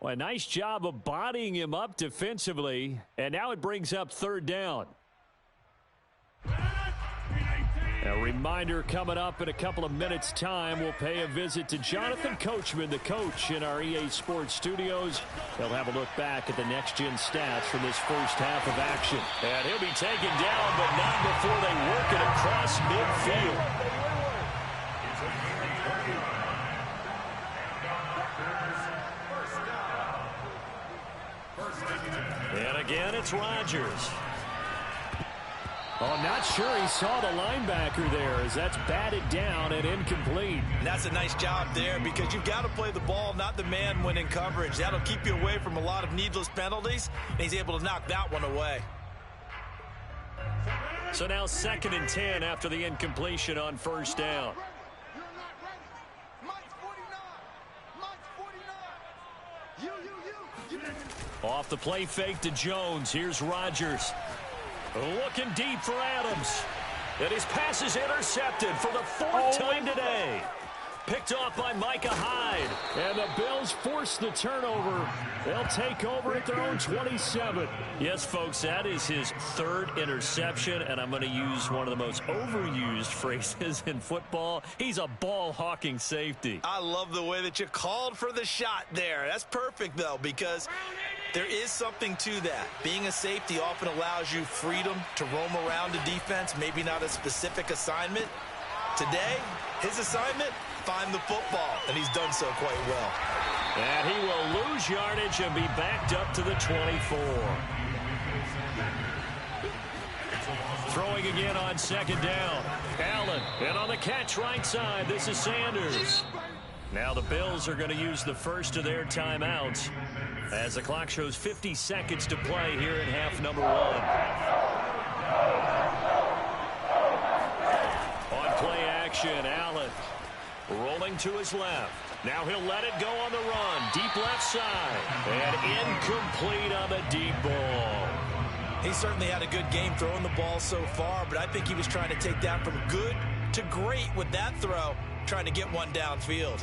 Well, a nice job of bodying him up defensively. And now it brings up 3rd down. A reminder coming up in a couple of minutes' time. We'll pay a visit to Jonathan Coachman, the coach in our EA Sports studios. They'll have a look back at the next-gen stats from this first half of action. And he'll be taken down, but not before they work it across midfield. And again, it's Rodgers. Oh, not sure he saw the linebacker there as that's batted down and incomplete. And that's a nice job there because you've got to play the ball, not the man when in coverage. That'll keep you away from a lot of needless penalties, and he's able to knock that one away. So now 2nd and 10 after the incompletion on 1st down. Off the play fake to Jones. Here's Rodgers. Looking deep for Adams. And his pass is intercepted for the 4th time today. Picked off by Micah Hyde. And the Bills force the turnover. They'll take over at their own 27. Yes, folks, that is his 3rd interception. And I'm going to use one of the most overused phrases in football. He's a ball-hawking safety. I love the way that you called for the shot there. That's perfect, though, because There is something to that. Being a safety often allows you freedom to roam around the defense, maybe not a specific assignment. Today, his assignment, find the football, and he's done so quite well. And he will lose yardage and be backed up to the 24. Throwing again on second down. Allen, and on the catch right side, this is Sanders. Now the Bills are going to use the first of their timeouts as the clock shows 50 seconds to play here in half number 1. On play action, Allen rolling to his left. Now he'll let it go on the run. Deep left side. And incomplete on the deep ball. He certainly had a good game throwing the ball so far, but I think he was trying to take that from good to great with that throw, trying to get one downfield.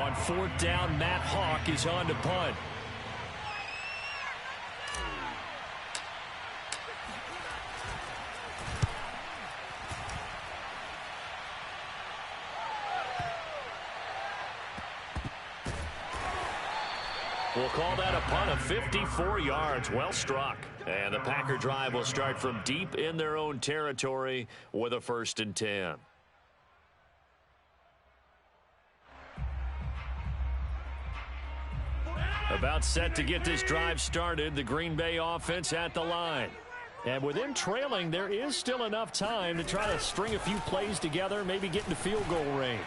On fourth down, Matt Hawk is on to punt. We'll call that a punt of 54 yards. Well struck. And the Packer drive will start from deep in their own territory with a 1st and 10. About set to get this drive started, the Green Bay offense at the line. And with them trailing, there is still enough time to try to string a few plays together, maybe get into field goal range.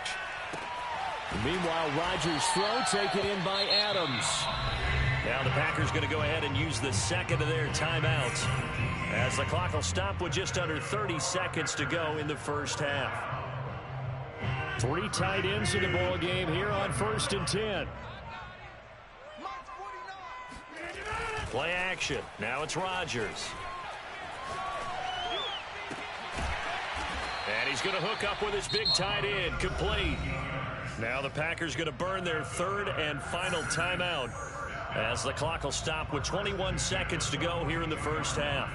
Meanwhile, Rodgers' throw taken in by Adams. Now the Packers going to go ahead and use the second of their timeouts as the clock will stop with just under 30 seconds to go in the first half. 3 tight ends in the ball game here on 1st and 10. Play action. Now it's Rodgers. And he's going to hook up with his big tight end. Complete. Now the Packers going to burn their 3rd and final timeout as the clock will stop with 21 seconds to go here in the first half.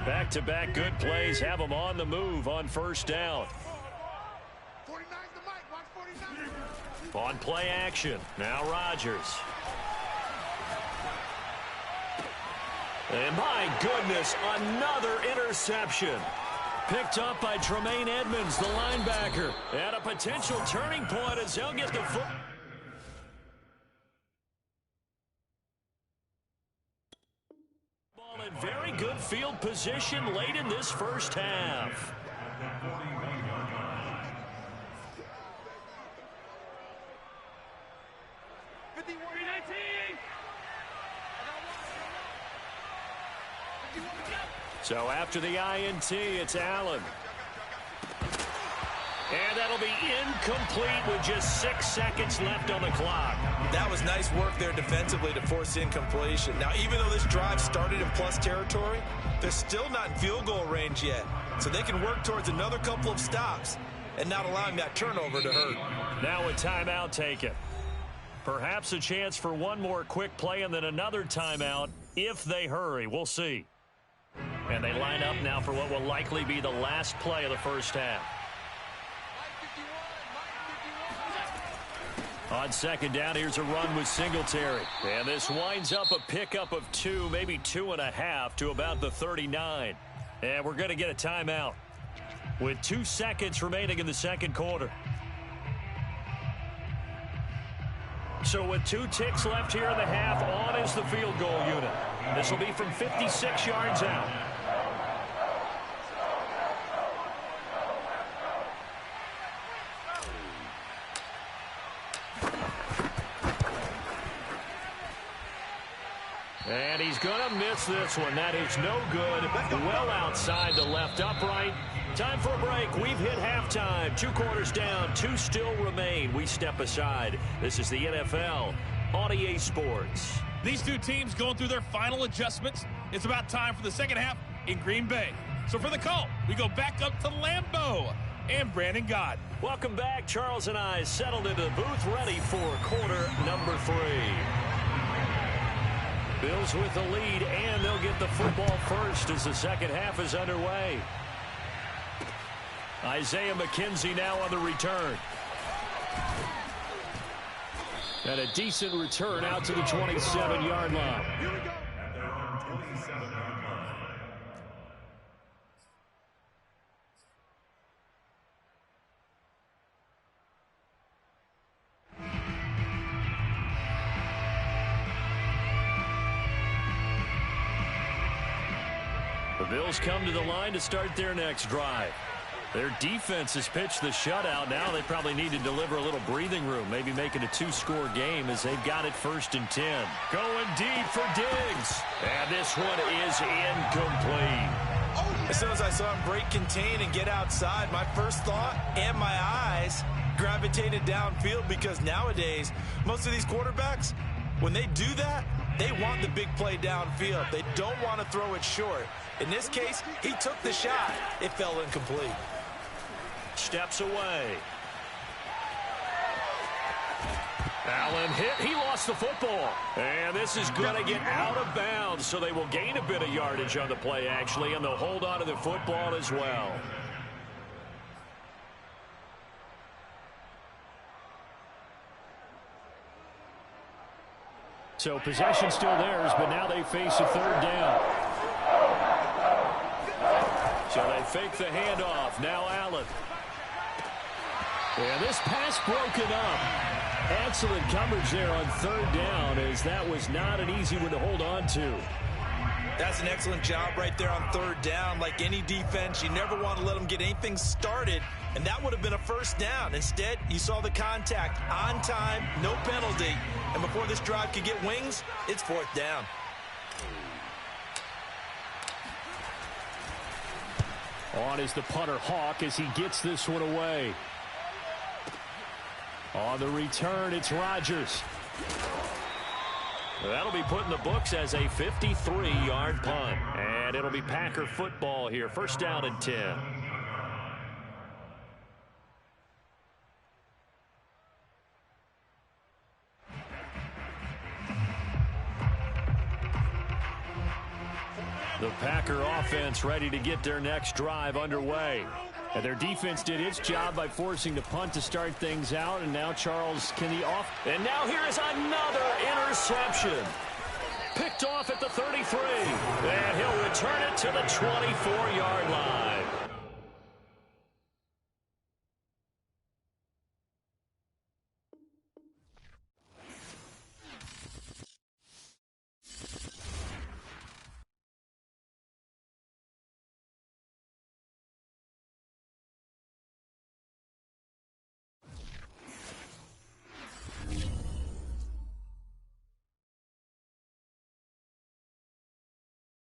Back-to-back good plays have them on the move on 1st down. 49's the mic. Watch 49. On play action. Now Rodgers. And my goodness, another interception. Picked up by Tremaine Edmonds, the linebacker. At a potential turning point as he'll get the foot. Ball in very good field position late in this first half. So after the INT, it's Allen. And that'll be incomplete with just 6 seconds left on the clock. That was nice work there defensively to force incompletion. Now, even though this drive started in plus territory, they're still not in field goal range yet. So they can work towards another couple of stops and not allowing that turnover to hurt. Now a timeout taken. Perhaps a chance for one more quick play and then another timeout if they hurry. We'll see. And they line up now for what will likely be the last play of the first half. On second down, here's a run with Singletary. And this winds up a pickup of 2, maybe 2.5 to about the 39. And we're going to get a timeout with 2 seconds remaining in the second quarter. So with 2 ticks left here in the half, on is the field goal unit. This will be from 56 yards out. And he's going to miss this one. That is no good. Well outside the left upright. Time for a break. We've hit halftime. 2 quarters down. 2 still remain. We step aside. This is the NFL on EA Sports. These 2 teams going through their final adjustments. It's about time for the second half in Green Bay. So for the call, we go back up to Lambeau and Brandon Gott. Welcome back. Charles and I settled into the booth ready for quarter number 3. Bills with the lead, and they'll get the football first as the second half is underway. Isaiah McKenzie now on the return. And a decent return out to the 27-yard line. Here we go. At their own 27-yard line. The Bills come to the line to start their next drive. Their defense has pitched the shutout. Now they probably need to deliver a little breathing room, maybe make it a two-score game as they've got it 1st and 10. Going deep for Diggs. And this one is incomplete. As soon as I saw him break contain and get outside, my first thought and my eyes gravitated downfield, because nowadays, most of these quarterbacks, when they do that, they want the big play downfield. They don't want to throw it short. In this case, he took the shot. It fell incomplete. Steps away. Allen hit. He lost the football. And this is going to get out of bounds, so they will gain a bit of yardage on the play, actually, and they'll hold on to the football as well. So possession still theirs, but now they face a 3rd down. So they fake the handoff. Now Allen. And this pass broken up. Excellent coverage there on 3rd down, as that was not an easy one to hold on to. That's an excellent job right there on 3rd down. Like any defense, you never want to let them get anything started, and that would have been a 1st down. Instead, you saw the contact on time, no penalty, and before this drive could get wings, it's 4th down. On is the punter, Hawk, as he gets this one away. On the return, it's Rodgers. That'll be put in the books as a 53-yard punt. And it'll be Packer football here. 1st down and 10. The Packer offense ready to get their next drive underway. And their defense did its job by forcing the punt to start things out. And now Charles And now here is another interception. Picked off at the 33. And he'll return it to the 24-yard line.